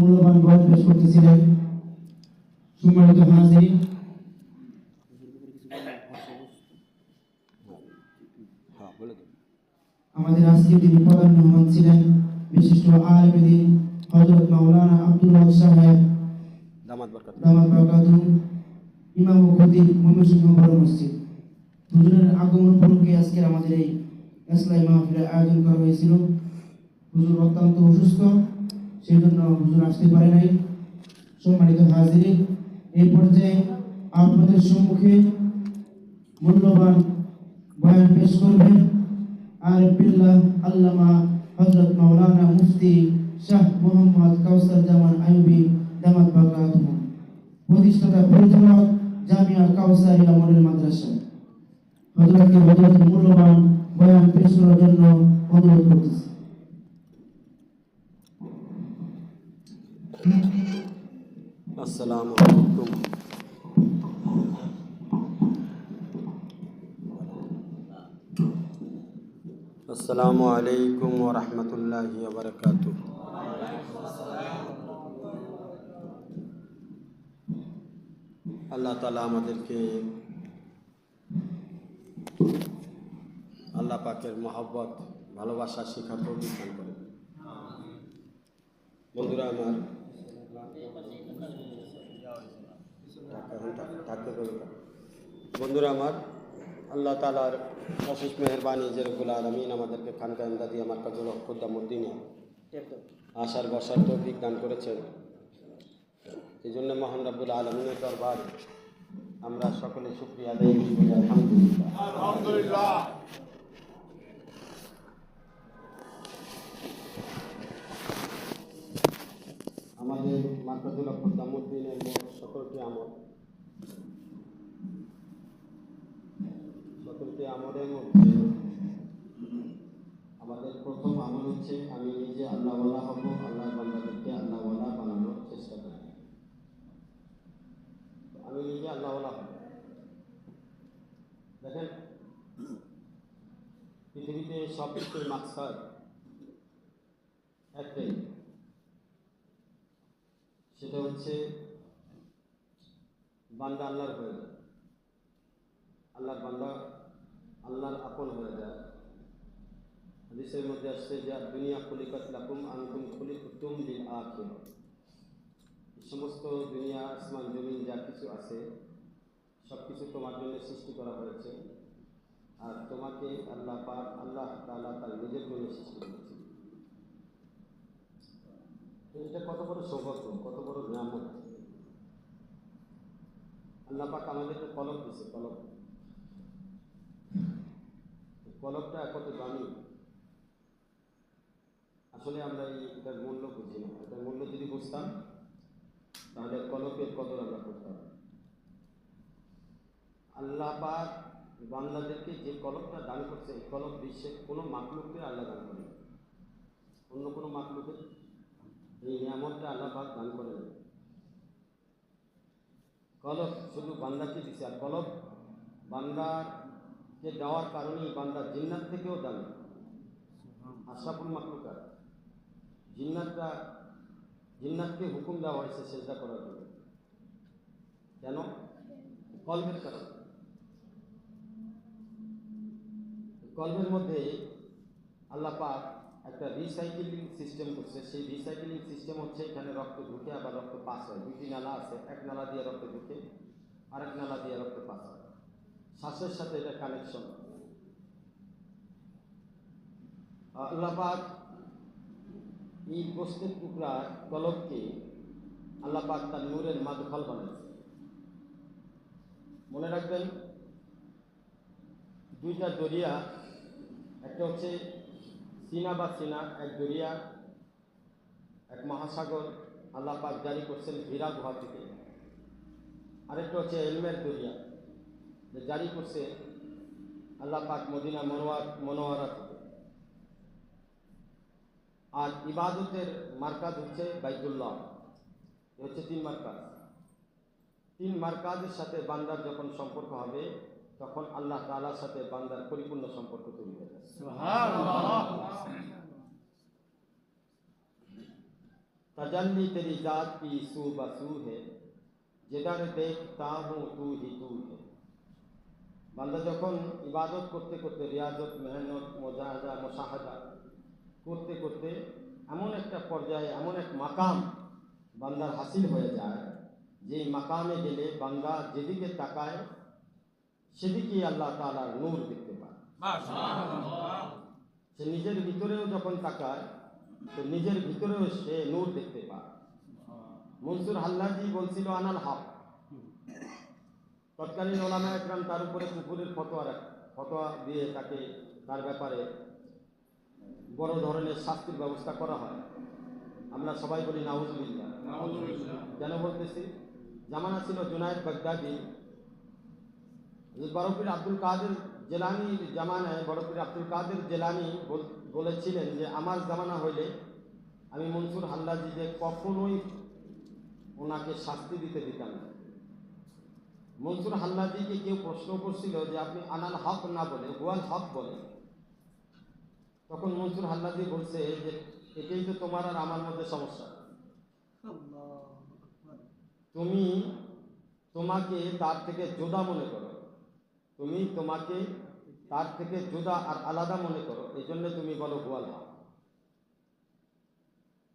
মূল্যবান বয়ান পেশ করতেছিলেন। সম্মানিত হাজিরিন, আমাদের আজকে যিনি প্রধান মেহমান ছিলেন বিশিষ্ট আলেম দ্বীন হযরত মাওলানা আব্দুল হক সাহেব দামাত বরকাতুহু, ইমাম ও খতিব ময়মনসিংহ বড় মসজিদ। হুজুরের আগমন উপলক্ষে আজকের আমাদের এই ইসলামী মাহফিলের আয়োজন করা হয়েছিল। হুজুর অত্যন্ত অসুস্থ, সেই জন্য হুজুর আসতে পারে নাই। সম্মানিত হাজিরিন, এই পর্যায়ে আপনাদের সম্মুখে মূল্যবান বয়ান পেশ করবেন আরিফ বিল্লাহ আল্লামা হযরত মাওলানা মুফতি শাহ মোহাম্মদ কাউসার জামান আইয়ুবী দামাত বরকাতুহু, প্রতিষ্ঠাতা পরিচালক জামিয়া কাউসারিয়া মডেল মাদ্রাসা। হযরতকে মূল্যবান বয়ান পেশ করার জন্য অনুরোধ করতেছি। আসসালামু আলাইকুম। আসসালামু আলাইকুম ওয়া রাহমাতুল্লাহি ওয়া বারাকাতুহু। আল্লাহ তাআলা আমাদেরকে আল্লাহ পাকের মহব্বত ভালোবাসা শেখার তৌফিক দান করেন। বন্ধুরা আমার, আল্লাহ তাআলার অশেষ মেহেরবানি যে রব্বুল আলামিন আমাদেরকে খানকা ইমদাদি মারকাজুল হক খুদ্দামউদ্দিনে আসার বসার তৌফিক দান করেছেন। এই জন্য মহান রব্বুল আলামিনের দরবারে আমরা সকলে শুকরিয়া আদায় করি। আলহামদুলিল্লাহ। আমাদের মারকাজুল হক খুদ্দামউদ্দিনের মোট 17টি আমলের মধ্যে আমাদের প্রথম আমল হচ্ছে আমি নিজে আল্লাহওয়ালা হব, আল্লাহর বান্দাদেরকে আল্লাহওয়ালা বানানোর চেষ্টা করি। আমি নিজে আল্লাহওয়ালা হব। দেখেন, পৃথিবীতে সব কিছুর মাকসাদ একটাই, সেটা হচ্ছে বান্দা আল্লাহর হয়ে যায়, আল্লাহর বান্দা আল্লাহর আপন হয়ে যায়। হাদিসের মধ্যে আসছে যে দুনিয়া খুলিকাত লাকুম আনতুম খুলিকুতুম লিল আখিরাহ। সমস্ত দুনিয়া, আসমান জমিন যা কিছু আছে সব কিছু তোমার জন্য সৃষ্টি করা হয়েছে, আর তোমাকে আল্লাহ পাক আল্লাহ তাআলা তার নিজের জন্য সৃষ্টি করেছে। এটা কত বড় সৌভাগ্য, কত বড় নিয়ামত। আল্লাহ পাক আমাদেরকে কলব দিয়েছে, কলবটা কত দামি। আসলে আমরা এটার মূল্য বুঝি না। এটার মূল্য যদি বুঝতাম তাহলে কলবের কদর আমরা করতাম। আল্লাহ পাক বান্দাদেরকে যে কলবটা দান করছে, এই কলব বিশ্বের কোনো মাখলুককে আল্লাহ দান করে, অন্য কোনো মাখলুকে এই নিয়ামতটা আল্লাহ পাক দান করে না। কলব শুধু বান্দাকে দিছে, আর কলব বান্দাকে দেওয়ার কারণেই বান্দা জিন্নাত থেকেও দামি। আশরাফুল মাখলুকাত জিন্নাতকে হুকুম দেওয়া হয়েছে সেজদা করার জন্য। কেন? কলবের কারণে। কলবের মধ্যে আল্লাহ পাক একটা রিসাইকেলিং সিস্টেম করছে। সেই রিসাইকেলিং সিস্টেম হচ্ছে এখানে রক্ত ঢুকে আবার রক্ত পাস হয়। দুটি নালা আছে, এক নালা দিয়ে রক্ত ঢুকে, আরেক নালা দিয়ে রক্ত পাস হয়। শ্বাসের সাথে এটা কানেকশন। আল্লাহ পাক এই গোস্তের টুকরা কলবকে আল্লাহ পাক তার নূরের মাদখাল বানাইছে। মনে রাখবেন, দুইটা দরিয়া, একটা হচ্ছে সিনা বা সিনা, এক দরিয়া, এক মহাসাগর আল্লাহ পাক জারি করছেন হীরা গুহা থেকে। আরেকটা হচ্ছে এলমের দরিয়া, যে জারি করছে আল্লাহ পাক মদিনা মনোয়ারা থেকে। আর ইবাদতের মার্কাজ হচ্ছে বাইতুল্লাহ। হচ্ছে তিন মার্কাজ। তিন মার্কাজের সাথে বান্দার যখন সম্পর্ক হবে তখন আল্লাহ তাআলার সাথে বান্দার পরিপূর্ণ সম্পর্ক তৈরি হয়ে যায়। সুবহানাল্লাহ। तजल्ली तेरी जात की सू बसू है, जिधर देखता हूँ तू ही तू है। বান্দা যখন ইবাদত করতে করতে রিয়াজত মেহনত মোজাহাদা মোশাহাদা করতে করতে এমন একটা পর্যায়ে এমন এক মাকাম বান্দার হাসিল হয়ে যায়, যে মাকামে গেলে বান্দা যেদিকে তাকায় সেদিকেই আল্লাহ তাআলার নূর দেখতে পায়। সে নিজের ভিতরেও যখন তাকায় তো নিজের ভিতরেও সে নূর দেখতে পায়। মনসুর হাল্লাজি বলছিল আনাল হক। তৎকালীন ওলামা একরাম তার উপরে কুফুরের ফতোয়া দিয়ে তাকে তার ব্যাপারে বড় ধরনের শাস্তির ব্যবস্থা করা হয়। আমরা সবাই বলি নাউজুবিল্লাহ। কেন বলতেছি? জামানা ছিল জুনায়েদ বাগদাদি, বড়পীর আব্দুল কাদের জেলানির জামানায় বড়পীর আব্দুল কাদের জেলানি বলেছিলেন যে আমার জামানা হইলে আমি মনসুর হাল্লাজি যে কখনোই ওনাকে শাস্তি দিতাম না। মনসুর হাল্লাজিকে কেউ প্রশ্ন করছিল যে আপনি আনাল হক না বলে হুয়াল হক বলে, তখন মনসুর হাল্লাজি বলছে যে এটাই তো তোমার আর আমার মধ্যে সমস্যা। তুমি তোমাকে তার থেকে জুদা মনে করো, তুমি তোমাকে তার থেকে জুদা আর আলাদা মনে করো, এই জন্য তুমি বলো হুয়াল হক।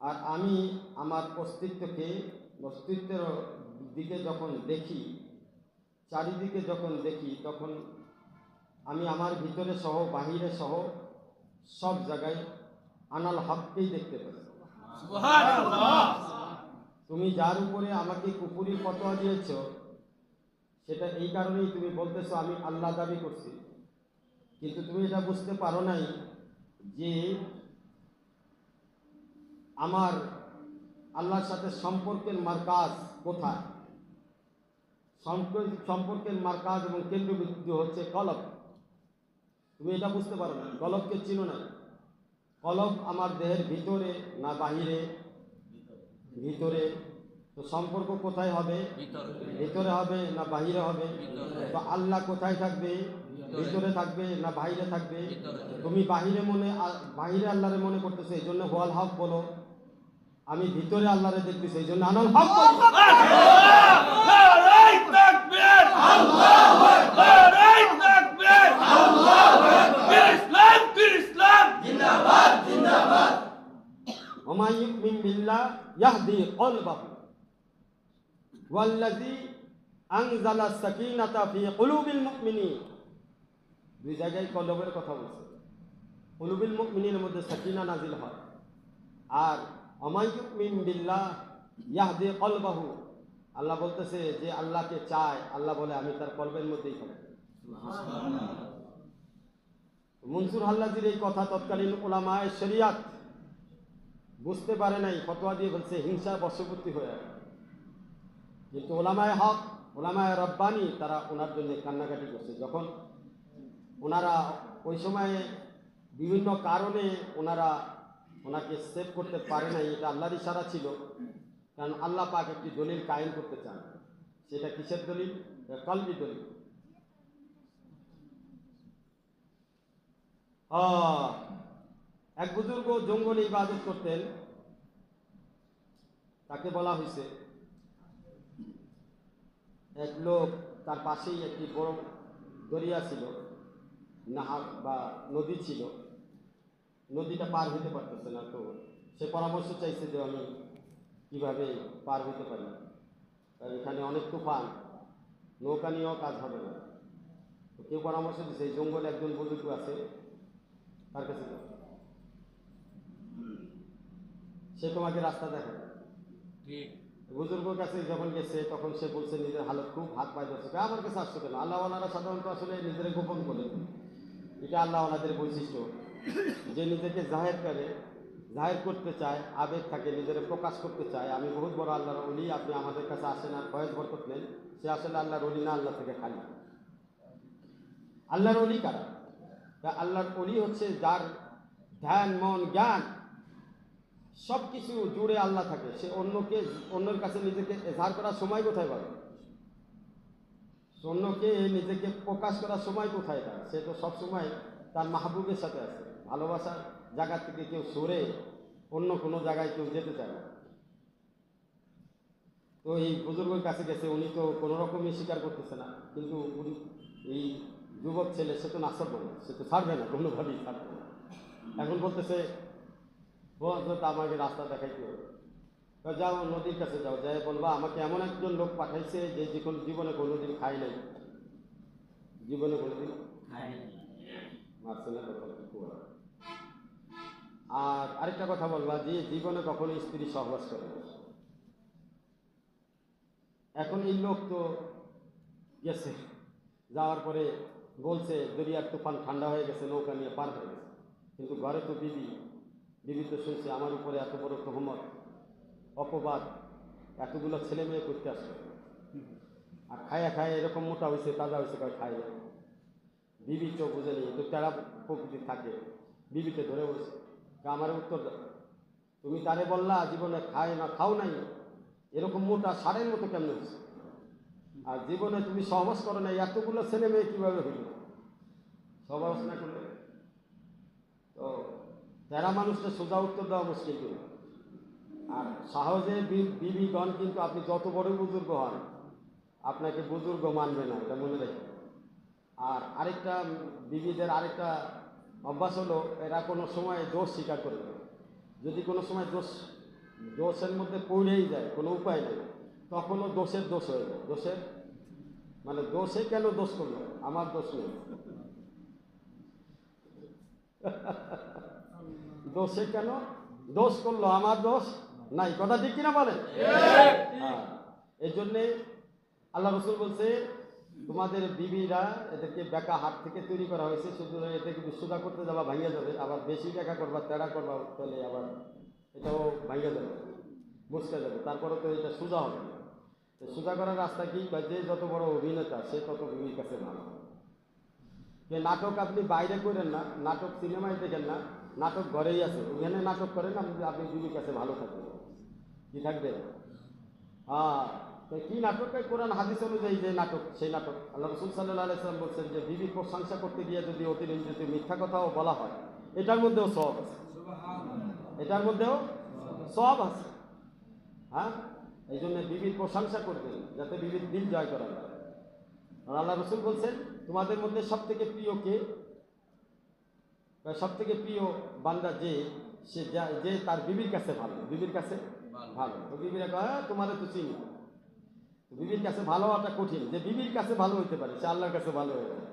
আর আমি আমার অস্তিত্বের দিকে যখন দেখি, চারিদিকে যখন দেখি, তখন আমি আমার ভিতরে সহ বাহিরে সহ সব জায়গায় আনাল হককেই দেখতে পাই। তুমি যার উপরে আমাকে কুফুরি ফতোয়া দিয়েছ, সেটা এই কারণেই তুমি বলতেছো আমি আল্লাহ দাবি করছি, কিন্তু তুমি এটা বুঝতে পারো নাই যে আমার আল্লাহর সাথে সম্পর্কের মারকাজ কোথায়। সম্পর্কের মারকাজ এবং কেন্দ্রবিন্দু হচ্ছে কলব। তুমি এটা বুঝতে পারো না, কলবকে চিনো না। কলব আমার দেহের ভিতরে না বাহিরে? ভিতরে। তো সম্পর্ক কোথায় হবে? ভিতরে হবে না বাহিরে হবে? তো আল্লাহ কোথায় থাকবে? ভিতরে থাকবে না বাহিরে থাকবে? তুমি বাহিরে আল্লাহরে মনে করতেছো, এই জন্য হুয়াল হক বলো। আমি ভিতরে আল্লাহরে দেখতেছি, এই জন্য আনাল হক বলো। وما يؤمن بالله يهدي قلبه والذي أنزل السكينة في قلوب المؤمنين। দুই জায়গায় কলবের কথা বলছে। কুলুবিল মুমিনের মধ্যে সাকিনা নাজিল হয়। আর ওমা ইউমিন বিল্লাহ ইয়াহদি কলবাহু, আল্লাহ বলতেছে যে আল্লাহকে চায়, আল্লাহ বলে আমি তার কলবের মধ্যেই থাকি। মনসুর হাল্লাজির এই কথা তৎকালীন উলামায়ে শরিয়াত বুঝতে পারে নাই, ফতোয়া দিয়ে বলছে হিংসা বশবর্তী হয়ে। কিন্তু ওলামায়ে হক, ওলামায়ে রব্বানি তারা ওনার জন্য কান্নাকাটি করছে। যখন ওনারা ওই সময়ে বিভিন্ন কারণে ওনাকে সেভ করতে পারে নাই, এটা আল্লাহর ইশারা ছিল। কারণ আল্লাহ পাক একটি দলিল কায়েম করতে চান। সেটা কিসের দলিল? কলবি দলিল। এক বুজুর্গ জঙ্গলে ইবাদত করতেন, তাকে বলা হয়েছে, এক লোক তার পাশেই একটি বড় দরিয়া ছিল, নাহার বা নদী ছিল, নদীটা পার হইতে পারতেছে না। তো সে পরামর্শ চাইছে যে আমি কিভাবে পার হইতে পারি, কারণ এখানে অনেক তুফান, নৌকা নিয়েও কাজ হবে না। তো কেউ পরামর্শ দিচ্ছে এই জঙ্গলে একজন বুজুর্গ আছে, তার কাছে যাও, সে তোমাকে রাস্তা দেখাবে। বুজুর্গের কাছে যখন গেছে তখন সে বলছে নিজের হালত খুব হাত পায়ে ধরছে, আমার কাছে আসছে কেন? আল্লাহওয়ালারা সাধারণত আসলে নিজের গোপন করে, এটা আল্লাহওয়ালাদের বৈশিষ্ট্য, যে নিজেকে জাহের করতে চায়, আবেগ থাকে, নিজের প্রকাশ করতে চায়, আমি বহুত বড় আল্লাহর ওলি, আপনি আমাদের কাছে আসেন আর ফয়েজ বরকত নেন। সে আসলে আল্লাহর ওলি না, আল্লাহ থেকে খালি। আল্লাহর ওলি কারা? আল্লাহর ওলি হচ্ছে যার ধ্যান, মন, জ্ঞান সব কিছু জুড়ে আল্লাহ থাকে। সে অন্যের কাছে নিজেকে এজহার করার সময় কোথায় পাবে? অন্যকে নিজেকে প্রকাশ করার সময় কোথায় পায়? সে তো সবসময় তার মাহবুবের সাথে আছে। ভালোবাসার জায়গা থেকে কেউ সরে অন্য কোনো জায়গায় কেউ যেতে চায় না। তো এই বুজুর্গের কাছে গেছে, উনি তো কোনো রকমই স্বীকার করতেছে না, কিন্তু এই যুবক ছেলে সে তো নাসর বলে, সে তো ছাড়বে না, কোনোভাবেই ছাড়বে না। এখন বলতেছে তা আমাকে রাস্তা দেখাইতে হবে। যাও নদীর কাছে যাও, যাই বলবা আমাকে এমন একজন লোক পাঠাইছে যে জীবনে কোনোদিন খাই নাই, জীবনে কোনোদিন মারছে না। আর আরেকটা কথা বলবা যে জীবনে কখনো স্ত্রী সহবাস করে না। এখন এই লোক তো গেছে, যাওয়ার পরে বলছে দরিয়ার তুফান ঠান্ডা হয়ে গেছে, নৌকা নিয়ে পার হয়ে গেছে, কিন্তু ঘরে তো বিবি তো শুনছে আমার উপরে এত বড় তহমত, অপবাদ, এতগুলো ছেলে মেয়ে করতে আসবে, আর খায়া খায় এরকম মোটা হয়েছে, তাজা হয়েছে, খায় না। বিবি চোখ বুঝে নিয়ে তো তেরা প্রকৃতি থাকে, বিবিতে ধরে বলছে, আমার উত্তর দাও, তুমি তারে বললা জীবনে খায় না, খাও নাই, এরকম মোটা সারের মতো কেমন হয়েছে, আর জীবনে তুমি সহবাস করো না, এতগুলো ছেলে মেয়ে কীভাবে হইল সহবাস না করলে? তো তেরা মানুষটা সোজা উত্তর দেওয়া মুশকিল কিন্তু। আর সহজে বিবিগণ কিন্তু আপনি যত বড় বুজুর্গ হন আপনাকে বুজুর্গ মানবে না, এটা মনে রাখবেন। আর আরেকটা বিবিদের আরেকটা অভ্যাস হলো, এরা কোনো সময় দোষ স্বীকার করবে না। যদি কোনো সময় দোষের মধ্যে পড়েই যায়, কোনো উপায় নেই, তখনও দোষের দোষ হয়ে যায়। দোষের মানে দোষে কেন দোষ করলো, আমার দোষ নেই, দোষে কেন দোষ করলো, আমার দোষ নাই, কথা ঠিক কিনা বলেন? এই জন্যে আল্লাহ রসুল বলছে তোমাদের বিবিরা এদেরকে বেকা হাত থেকে তৈরি করা হয়েছে, শুধু এদেরকে সোজা করতে যাবা ভাঙিয়ে যাবে, আবার বেশি বেকা করবা, তেড়া করবা, তাহলে আবার এটাও ভাঙিয়ে যাবে, মুচকে যাবে, তারপরে তো এটা সোজা হবে। তো সোজা করার রাস্তা কি? যে যত বড় অভিনেতা সে তত বিবির কাছে ভালো। যে নাটক আপনি বাইরে করেন না, নাটক সিনেমায় দেখেন না, নাটক ঘরেই আছে, ওখানে নাটক করেন আপনি বিবির কাছে ভালো থাকবেন। কি থাকবে? তো কি নাটক? কোরআন হাদিস অনুযায়ী যে নাটক, সেই নাটক। আল্লাহ রসুল সাল্লাল্লাহু আলাইহি ওয়াসাল্লাম বলছেন যে বিবির প্রশংসা করতে গিয়ে যদি অতিরঞ্জিত মিথ্যা কথাও বলা হয়, এটার মধ্যেও সওয়াব আছে, এটার মধ্যেও সওয়াব আছে। হ্যাঁ, এই জন্য বিবির প্রশংসা করবেন যাতে বিবির দিল জয় করা যায়। আর আল্লাহ রসুল বলছেন তোমাদের মধ্যে সব থেকে প্রিয় কে? সব থেকে প্রিয় বান্দা যে তার বিবির কাছে ভালো, বিবির কাছে ভালো। তো বিবিরা কয় তোমাদের তো চিনি। বিবির কাছে ভালো হওয়াটা কঠিন, যে বিবির কাছে ভালো হইতে পারে সে আল্লাহর কাছে ভালো হয়ে যায়।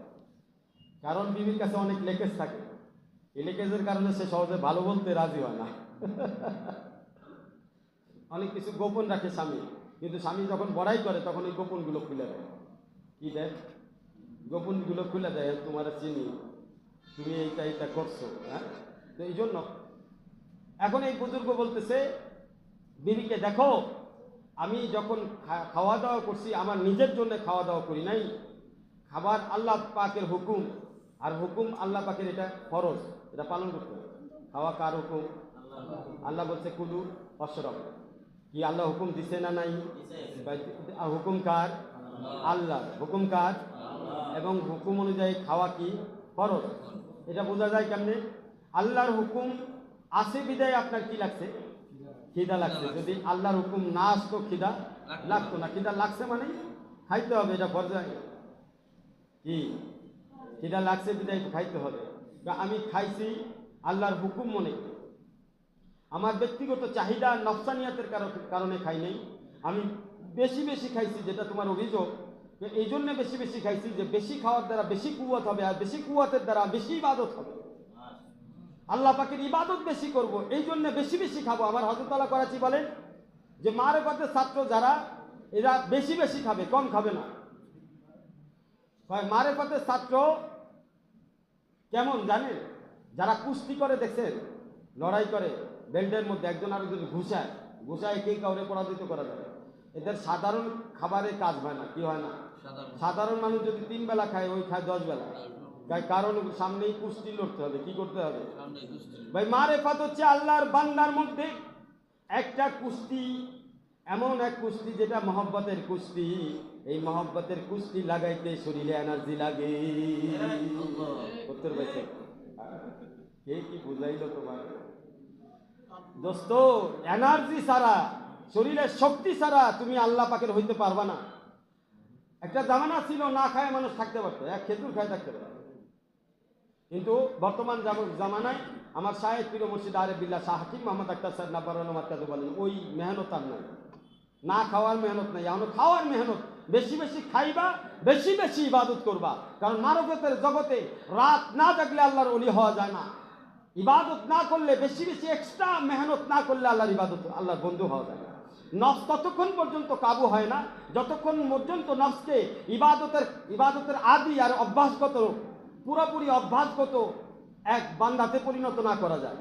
কারণ বিবির কাছে অনেক লেকেজ থাকে, এই লেকেজের কারণে সে সহজে ভালো বলতে রাজি হয় না। অনেক কিছু গোপন রাখে স্বামী, কিন্তু স্বামী যখন বড়াই করে তখন ওই গোপনগুলো খুলে দেয়। কি দেয়? গোপনগুলো খুলে দেয়, তোমার চিনি, তুমি এইটা করছো। হ্যাঁ, তো এই জন্য এখন এই বুজুর্গ বলতেছে বিবিকে, দেখো আমি যখন খাওয়া দাওয়া করছি আমার নিজের জন্য খাওয়া দাওয়া করি নাই, খাবার আল্লাহ পাকের হুকুম, আর হুকুম আল্লাহ পাকের, এটা ফরজ, এটা পালন করতে হবে। খাওয়া কার হুকুম? আল্লাহ বলছে কুলু অশরাব, কি আল্লাহ হুকুম দিছে না নাই? হুকুম কার? আল্লাহ। হুকুম কার? এবং হুকুম অনুযায়ী খাওয়া কি ফরজ। এটা বোঝা যায় কেমনে? আল্লাহর হুকুম আছে বিদায় আপনার কি লাগছে? খিদা লাগছে। যদি আল্লাহর হুকুম না আসতো খিদা লাগতো না, খিদা লাগছে মানে খাইতে হবে, এটা ফরজ। কি খিদা লাগছে বিদায় খাইতে হবে। আমি খাইছি আল্লাহর হুকুম মনে, আমার ব্যক্তিগত চাহিদা নফসানিয়াতের কারণে খাই নাই। আমি বেশি বেশি খাইছি, যেটা তোমার অভিযোগ, এই জন্য বেশি বেশি খাইছি যে বেশি খাওয়ার দ্বারা বেশি কুওয়াত হবে, আর বেশি কুওয়াতের দ্বারা বেশি ইবাদত হবে, আল্লাহ পাকের ইবাদত বেশি করব, এই জন্য বেশি বেশি খাবো। আমার হযরত আলা করাচি বলেন যে মারেফাতের ছাত্র যারা, এরা বেশি বেশি খাবে, কম খাবে না। মারেফাতের ছাত্র কেমন জানেন? যারা কুস্তি করে, দেখছেন, লড়াই করে, বেল্টের মধ্যে একজন আরেকজন ঘুষায় কে কাউরে পরাজিত করা যাবে। এদের সাধারণ খাবারের কাজ হয় না। কি হয় না? সাধারণ মানুষ যদি 3 বেলা খায়, ওই খায় 10 বেলা। কারণ সামনেই কুস্তি লড়তে হবে। কি করতে হবে ভাই? মারেফাত হচ্ছে আল্লাহর বান্দার মধ্যে একটা কুস্তি, এমন এক কুস্তি যেটা মহব্বতের কুস্তি। এই মহব্বতের কুস্তি লাগাইতে শরীরে এনার্জি লাগে। উত্তর পাইছে? কে কি বুঝাইলো তোমার দোস্ত? এনার্জি ছাড়া শরীরের শক্তি ছাড়া তুমি আল্লাহ পাকের হইতে পারবা না। একটা জামানা ছিল না খায় মানুষ থাকতে পারতো, এক খেজুর খায় থাকতে পারত। কিন্তু বর্তমান জামানায় আমার শাহেদ পীর মুর্শিদ আরিফ বিল্লাহ শাহ হাকিম মোহাম্মদ আক্তার সাহেব নাব্বারুল মারকাজি বলেন, ওই মেহনত আর নাই, না খাওয়ার মেহনত নাই, এখন খাওয়ার মেহনত। বেশি বেশি খাইবা, বেশি বেশি ইবাদত করবা। কারণ মানবতের জগতে রাত না জাগলে আল্লাহর ওলি হওয়া যায় না। ইবাদত না করলে, বেশি বেশি এক্সট্রা মেহনত না করলে আল্লাহর ইবাদত, আল্লাহর বন্ধু হওয়া যায় না। নফস ততক্ষণ পর্যন্ত কাবু হয় না যতক্ষণ পর্যন্ত নফসকে ইবাদতের আদি আর অভ্যাসগত, পুরোপুরি অভ্যাসগত এক বান্দাতে পরিণত না করা যায়।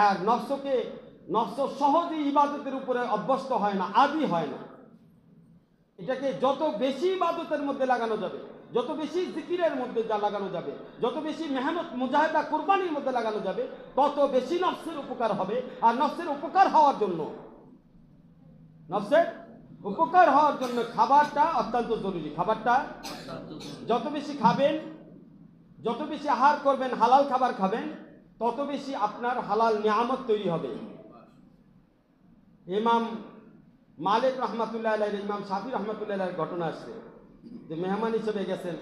আর নফস সহজেই ইবাদতের উপরে অভ্যস্ত হয় না, আদি হয় না। এটাকে যত বেশি ইবাদতের মধ্যে লাগানো যাবে, যত বেশি জিকিরের মধ্যে লাগানো যাবে, যত বেশি মেহনত মুজাহিদা কুরবানির মধ্যে লাগানো যাবে, তত বেশি নফসের উপকার হবে। আর নফসের উপকার হওয়ার জন্য খাবারটা অত্যন্ত জরুরি। খাবারটা যত বেশি খাবেন, যত বেশি আহার করবেন, হালাল খাবার খাবেন, তত বেশি আপনার হালাল নিয়ামত তৈরি হবে। ইমাম মালিক রহমাতুল্লাহ আলাইহি, ইমাম শাফি রহমাতুল্লাহ আলাইহির ঘটনা আসছে যে মেহমান হিসেবে গেছেন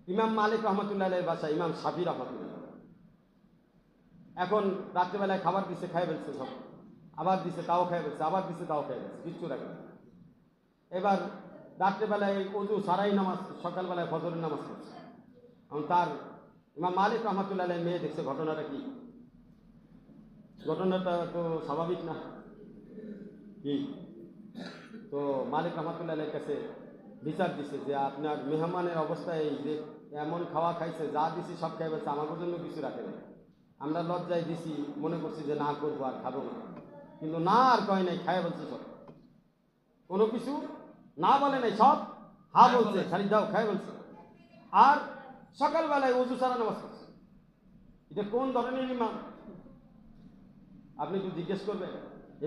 ইমাম মালিক রহমাতুল্লাহ আলাইহির বাসায় ইমাম শাফি রহমাতুল্লাহ। এখন রাত্রেবেলায় খাবার দিচ্ছে, খাই ফেলছে সব, আবার দিচ্ছে তাও খাই ফেলছে, আবার দিচ্ছে তাও খাই ফেলছে, কিচ্ছু রাখে না। এবার রাত্রেবেলায় ওযু সারাই নামাজ, সকালবেলায় ফজরের নামাজ পড়ছে। এখন তার ইমাম মালিক রহমাতুল্লাহ আলাইহির মেয়ে দেখছে ঘটনাটা কি, ঘটনাটা তো স্বাভাবিক না কি। তো মালিক রহমাতুল্লাহ আলাইহির কাছে বিচার দিছে যে আপনার মেহমানের অবস্থায় এই যে এমন খাওয়া খাইছে, যা দিছি সব খাই ফেলছে, আমার জন্য কিছু রাখে না। আমরা লজ্জায় দিছি, মনে করছি যে না করবো আর খাবো না, কিন্তু না আর কয় নাই, খাই বলছে সব, কোনো কিছু না বলে নাই, সব হা বলছে, খালি দাও খাই বলছে। আর সকালবেলায় ওযু ছাড়া নামাজ পড়ছে। এটা কোন ধরনের ইমাম আপনি একটু জিজ্ঞেস করবেন।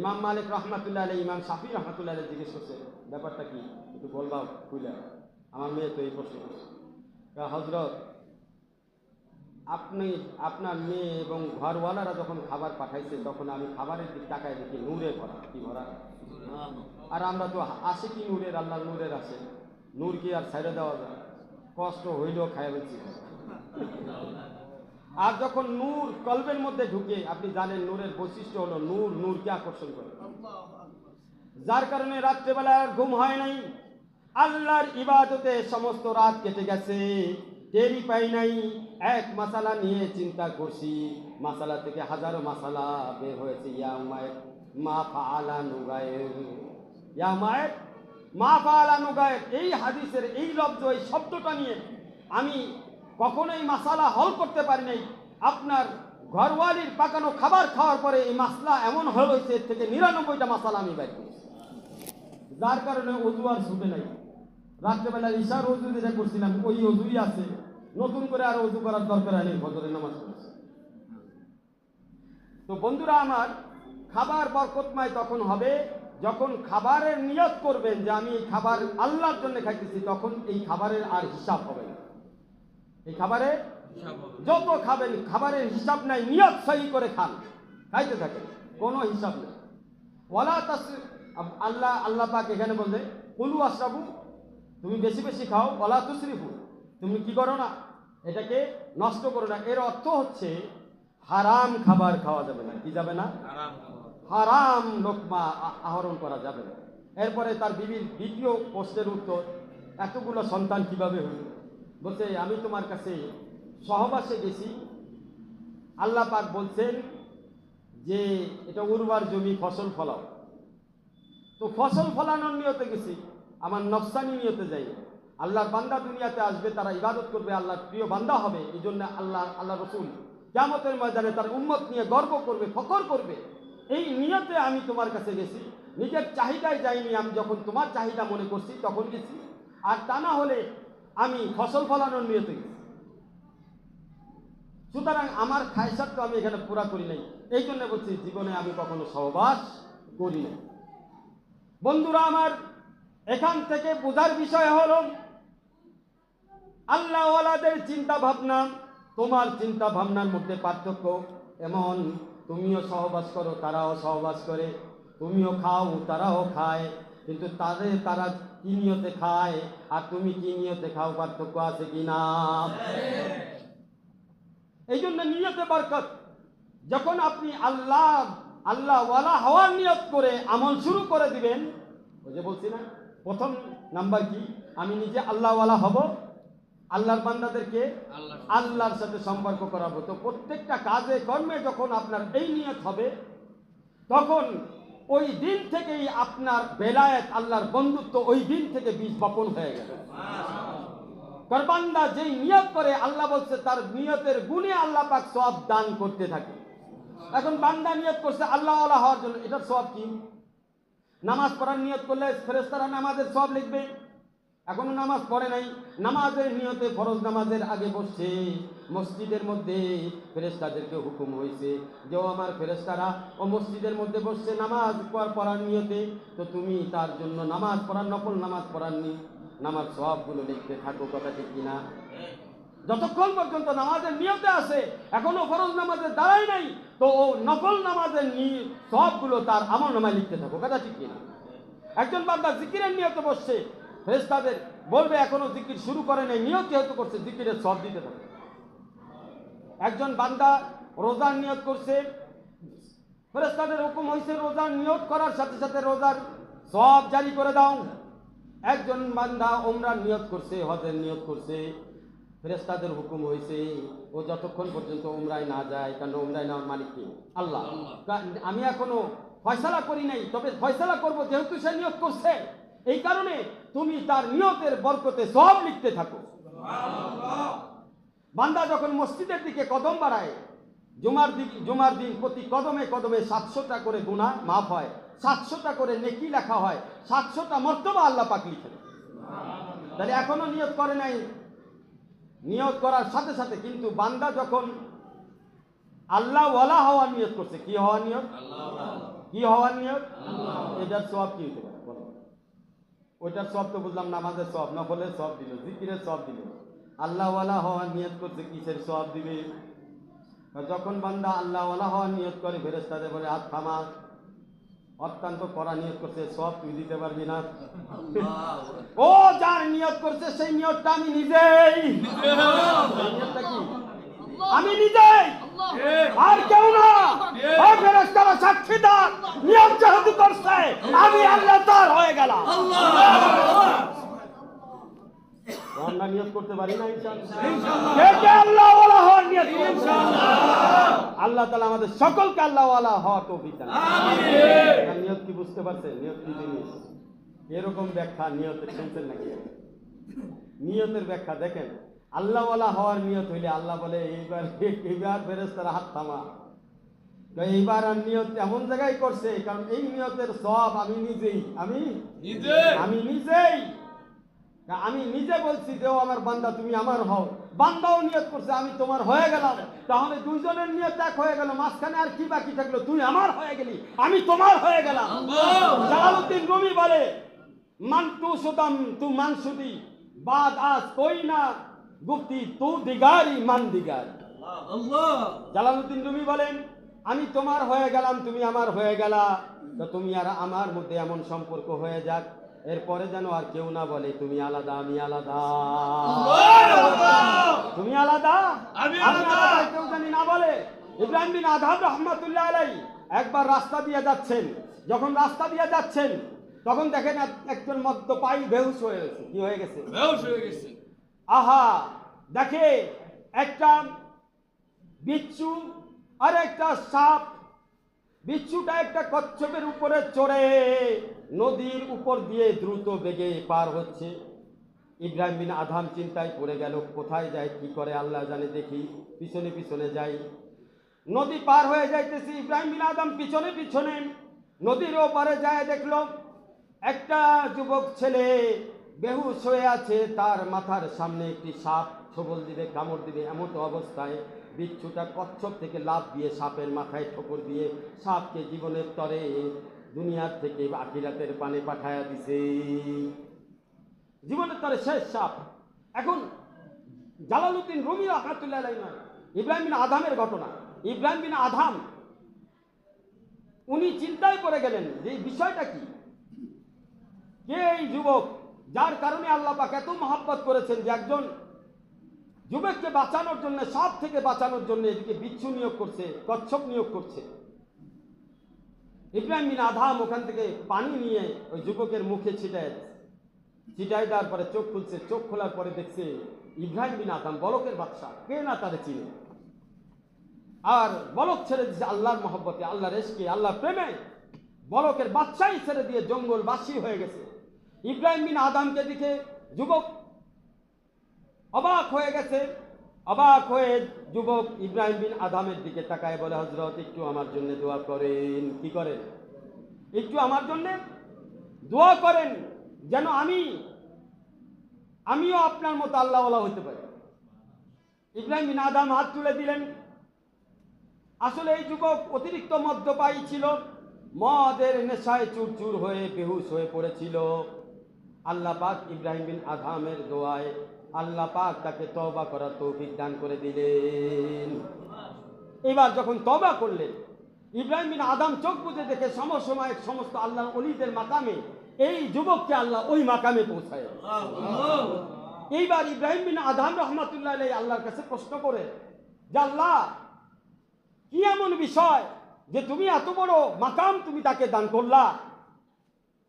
ইমাম মালিক রহমাতুল্লাহ আলাইহি ইমাম শাফি রহমাতুল্লাহ আলাইহি জিজ্ঞেস করছে, ব্যাপারটা কি একটু বলবা খুলে। আমার মেয়ে তো এই প্রশ্ন করছে, হযরত আপনি আপনার মেয়ে এবং ঘরওয়ালারা যখন খাবার পাঠাইছে, তখন আমি খাবারের দিক তাকায় দেখি নূরে ভরা, কি ভরা। আর আমরা তো আশিকি নূরের, আল্লাহর নূরের আছে, নূর কি আর ছেড়ে দেওয়া যায়? কষ্ট হইলেও খাই বলছি। আর যখন নূর কলবের মধ্যে ঢুকে, আপনি জানেন নূরের বৈশিষ্ট্য হলো নূরকে আকর্ষণ করে, যার কারণে রাত্রেবেলা আর ঘুম হয় নাই। আল্লাহর ইবাদতে সমস্ত রাত কেটে গেছে, টেরি পাই নাই। এক মাসালা নিয়ে চিন্তা করছি, মাসালা থেকে হাজারো মাসালা বের হয়েছে। ইয়া উমায়ের মা ফাআলা নুগায়ের, ইয়া উমায়ের মা ফাআলা নুগায়ের, এই হাদিসের এই লফজ, এই শব্দটা নিয়ে আমি কখনোই মাসালা হল করতে পারি নাই। আপনার ঘরওয়ালির পাকানো খাবার খাওয়ার পরে এই মাসলা এমন হয়েছে, এর থেকে ৯৯টা মাসালা আমি বাইর করেছি, যার কারণে ওযু আর ছুটে নাই। রাত্রেবেলা ঈশার ওযু যেটা করছিলাম ওই ওযুই আছে, নতুন করে আর ওযু করার দরকার নেই, ফজরের নামাজ পড়ছি। তো বন্ধুরা আমার, খাবার বরকতময় তখন হবে যখন খাবারের নিয়ত করবেন যে আমি এই খাবার আল্লাহর জন্য খাইতেছি, তখন এই খাবারের আর হিসাব হবে না। এই খাবারে যত খাবেন, খাবারের হিসাব নাই, নিয়ত সহি করে খান, খাইতে থাকেন, কোনো হিসাব নেই। ওয়ালা আল্লাহ পাক এখানে বললে কুলু আশরাবু, তুমি বেশি বেশি খাও, ওয়ালা তুসরিফু, তুমি কি করো না, এটাকে নষ্ট করো না। এর অর্থ হচ্ছে হারাম খাবার খাওয়া যাবে না। কি যাবে না? হারাম লোকমা আহরণ করা যাবে না। এরপরে তার বিবির দ্বিতীয় প্রশ্নের উত্তর, এতগুলো সন্তান কিভাবে হইল? বলছে আমি তোমার কাছে সহবাসে গেছি, আল্লাহ পাক বলছেন যে এটা উর্বর জমি, ফসল ফলাও। তো ফসল ফলানোর নিয়তে গেছি, আমার নফসানি নিয়তে যাই। আল্লাহর বান্দা দুনিয়াতে আসবে, তারা ইবাদত করবে, আল্লাহর প্রিয় বান্দা হবে। এই জন্য আল্লাহ রসুল কিয়ামতের ময়দানে তার উম্মত নিয়ে গর্ব করবে, ফখর করবে। এই নিয়তে আমি তোমার কাছে গেছি, নিজের চাহিদায় যাইনি। আমি যখন তোমার চাহিদা মনে করছি তখন গেছি, আর তা না হলে আমি ফসল ফলানোর নিয়তে গেছি। সুতরাং আমার খায়সাত তো আমি এখানে পুরা করি নাই। এই জন্য বলছি জীবনে আমি কখনো সহবাস করি নাই। বন্ধুরা আমার, এখান থেকে বোঝার বিষয় হলো আল্লাহওয়ালাদের চিন্তা ভাবনা, তোমার চিন্তা ভাবনার মধ্যে পার্থক্য এমন। তুমিও সহবাস করো, তারাও সহবাস করে, তুমিও খাও, তারাও খায়, কিন্তু তারা কি নিয়তে খায় আর তুমি কি নিয়তে খাও, পার্থক্য আছে কিনা? এই জন্য নিয়তে বরকত। যখন আপনি আল্লাহ ওয়ালা হওয়ার নিয়ত করে আমল শুরু করে দিবেন, ওই যে বলছি না, প্রথম নাম্বার কি, আমি নিজে আল্লাহ ওয়ালা হব, আল্লাহর বান্দাদেরকে আল্লাহর সাথে সম্পর্ক করাবো। তো প্রত্যেকটা কাজে কর্মে যখন আপনার এই নিয়ত হবে, তখন ওই দিন থেকেই আপনার বেলায়েত, আল্লাহর বন্ধুত্ব ওই দিন থেকে বীজ বপন হয়ে গেল। কারণ বান্দা যেই নিয়ত করে, আল্লাহ বলছে তার নিয়তের গুণে আল্লাহ পাক সওয়াব দান করতে থাকে। এখন বান্দা নিয়ত করছে আল্লাহ ওয়ালা হওয়ার জন্য, এটার সওয়াব কি? নামাজ পড়ার নিয়ত করলে ফেরেশতারা নামাজের সওয়াব লিখবে, এখনো নামাজ পড়ে নাই, নামাজের নিয়তে ফরজ নামাজের আগে বসছে মসজিদের মধ্যে, ফেরেশতাদেরকে হুকুম হয়েছে যে ও আমার ফেরেশতারা ও মসজিদের মধ্যে বসছে নামাজ পড়ার নিয়তে, তো তুমি তার জন্য নামাজ পড়ার, নফল নামাজ পড়ার নামাজ সওয়াবগুলো লিখতে থাকো। কথা ঠিক কিনা? যতক্ষণ পর্যন্ত নামাজের নিয়তে আছে, এখনো ফরজ নামাজের দাঁড়াই নাই, তো ও নফল নামাজের সওয়াবগুলো তার আমলনামায় লিখতে থাকো। কথা ঠিক কিনা? একজন বান্দা জিকিরের নিয়তে বসছে, ফেরেশতাদের বলবে এখনো জিকির শুরু করে নাই, নিয়ত যেহেতু করছে জিকিরের সওয়াব দিতে থাকে। একজন বান্দা রোজার নিয়ত করছে, ফেরেশতাদের হুকুম হয়েছে রোজার নিয়ত করার সাথে সাথে রোজার সওয়াব জারি করে দাও। একজন বান্দা ওমরার নিয়ত করছে, হজের নিয়ত করছে, ফেরেশতাদের হুকুম হয়েছে ও যতক্ষণ পর্যন্ত উমরায় না যায়, কারণ উমরায় নেওয়ার মালিক কি? আল্লাহ। আমি এখনো ফয়সালা করি নাই, তবে ফয়সালা করব, যেহেতু সে নিয়ত করছে, এই কারণে তুমি তার নিয়তের বরকতে সওয়াব লিখতে থাকো। বান্দা যখন মসজিদের দিকে কদম বাড়ায়, জুমার দিন প্রতি কদমে কদমে 700টা করে গুনাহ মাফ হয়, 700টা করে নেকি লেখা হয়, 700টা মর্তবা আল্লাহ পাক লিখেন। তাহলে এখনো নিয়ত করে নাই, নিয়ত করার সাথে সাথে কিন্তু বান্দা যখন আল্লাহ ওয়ালা হওয়ার নিয়ত করছে, কি হওয়ার নিয়ত? কি হওয়ার নিয়ত? এটার সওয়াব কি হতে পারে বলো? ওইটার সওয়াব তো বুঝলাম, নামাজের সওয়াব, নফলের সওয়াব দিল, জিকিরের সওয়াব দিল। আল্লাহ ওয়ালা হওয়ার নিয়ত করছে, কিসের সওয়াব দিবে? যখন বান্দা আল্লাহ ওয়ালা হওয়ার নিয়ত করে, ফেরেশতাদের বলে হাত থামা, অত্যন্ত কড়া নিয়ত করছে, সওয়াব তুই দিতে পারবি না। ও যার নিয়ত করছে সেই নিয়তটা আমি নিজেই, নিয়তটা কি? আমি নিজেই, আর কেউ না। ও ফেরেশতারা সাক্ষীদার, নিয়ত যেহেতু করছে আমি আল্লাহ তার হয়ে গেলাম। আমরা নিয়ত করতে পারি না ইনশাআল্লাহ। কে কে আল্লাহ ওয়ালা হওয়ার নিয়ত করে? আল্লাহ তাআলা আমাদের সকলকে আল্লাহ ওয়ালা হওয়ার তৌফিক দান করুন। আমিন। নিয়ত কি বুঝতে পারছেন? নিয়ত কি জিনিস? এরকম ব্যাখ্যা নিয়তের শুনছেন নাকি? নিয়তের ব্যাখ্যা দেখেন, আল্লাহ ওয়ালা হওয়ার নিয়ত হইলে আল্লাহ বলে এইবার ফেরেশতারা হাত থামা। এইবার আর নিয়ত এমন জায়গায় করছে, কারণ এই নিয়তের সওয়াব আমি নিজেই, আমি নিজে বলছি যে ও আমার বান্দা, তুমি আমার হও। বান্দাও নিয়ত করছে আমি তোমার হয়ে গেলাম, তাহলে দুইজনের নিয়ত এক হয়ে গেল, মাঝখানে আর কি বাকি থাকলো? তুই আমার হয়ে গেলি, আমি তোমার হয়ে গেলাম। জালালউদ্দিন রুমি বলে, মান তু সুদাম তু মানসুদি, বাদ আজ কই না গুপ্তি তু দিগারি মান দিগারি। জালালউদ্দিন রুমি বলেন, আমি তোমার হয়ে গেলাম, তুমি আমার হয়ে গেলা, তো তুমি আর আমার মধ্যে এমন সম্পর্ক হয়ে যাক, এরপরে যেন আর কেউ না বলে তুমি আলাদা আমি আলাদা, তুমি আলাদা আমি আলাদা, কেউ জানি না বলে। ইব্রাহিম বিন আদহাম রাহমাতুল্লাহ আলাইহি একবার রাস্তা দিয়ে যাচ্ছেন, যখন রাস্তা দিয়ে যাচ্ছেন তখন দেখেন একজন মদ্যপায়ী বেহুশ হয়ে গেছে। কি হয়ে গেছে? বেহুশ হয়ে গেছে। আহা, দেখে একটা বিচ্ছু আর একটা সাপ, বিচ্ছুটা একটা কচ্ছপের উপরে চড়ে নদীর উপর দিয়ে দ্রুত বেগে পার হচ্ছে। ইব্রাহিম বিন আদহাম চিন্তায় পড়ে গেল, কোথায় যায়, কি করে আল্লাহ জানে, দেখি পিছনে পিছনে যাই। নদী পার হয়ে যাইতেছি, ইব্রাহিম বিন আদহাম পিছনে পিছনে নদীর ওপারে যায়, দেখলো একটা যুবক ছেলে বেহুশ হয়ে আছে, তার মাথার সামনে একটি সাপ ছোবল দিবে, কামড় দিবে, এমন অবস্থায় বিচ্ছুটা কচ্ছপ থেকে লাফ দিয়ে সাপের মাথায় ঠোকর দিয়ে সাপকে জীবনের তরে দুনিয়ার থেকে আখিরাতের পানে পাঠায়া দিছে। জীবনের তরে শেষ সাপ। এখন জালালউদ্দিন রুমি রাহমাতুল্লাহ আলাইহি নয়, ইব্রাহিম বিন আদহামের ঘটনা। ইব্রাহিম বিন আদহাম উনি চিন্তায় পড়ে গেলেন যে এই বিষয়টা কি, কে এই যুবক যার কারণে আল্লাহ পাক এত মহব্বত করেছেন যে একজন যুবককে বাঁচানোর জন্য, সব থেকে বাঁচানোর জন্য এদিকে বিচ্ছু নিয়োগ করছে, কচ্ছপ নিয়োগ করছে। ইব্রাহিম বিন আদহাম ওখান থেকে পানি নিয়ে ওই যুবকের মুখে ছিটায় দেওয়ার পরে চোখ খুলছে। চোখ খোলার পরে দেখছে ইব্রাহিম বিন আদহাম, বলকের বাদশা, কে না তারে চিনে। আর বলক ছেড়ে দিয়েছে আল্লাহর মহব্বতে, আল্লাহর ইশকে, আল্লাহর প্রেমে। বলকের বাদশাই ছেড়ে দিয়ে জঙ্গলবাসী হয়ে গেছে। ইব্রাহিম বিন আদহামকে দেখে যুবক অবাক হয়ে গেছে। অবাক হয়ে যুবক ইব্রাহিম বিন আদহামের দিকে তাকায় বলে, হযরত একটু আমার জন্য দোয়া করেন। কি করেন? একটু আমার জন্য দোয়া করেন, যেন আমিও আপনার মতো আল্লাহওয়ালা হতে পারি। ইব্রাহিম বিন আদহাম হাত তুলে দিলেন। আসলে এই যুবক অতিরিক্ত মদ্যপায়ী ছিল, মদের নেশায় চুরচুর হয়ে বেহুশ হয়ে পড়েছিল। আল্লাহ পাক ইব্রাহিম বিন আদহামের দোয়ায় আল্লাহ পাক তাকে তওবা করার তৌফিক দান করে দিলেন। এবার যখন তওবা করলেন, ইব্রাহিম বিন আদহাম চোখ বুজে দেখে সমসাময়িক সমস্ত আল্লাহর ওলিদের মাকামে এই যুবককে আল্লাহ ওই মাকামে পৌঁছায়। এইবার ইব্রাহিম বিন আদহাম রহমাতুল্লাহ আলাইহি আল্লাহর কাছে প্রশ্ন করে যে, আল্লাহ, কি এমন বিষয় যে তুমি এত বড় মাকাম তুমি তাকে দান করলা?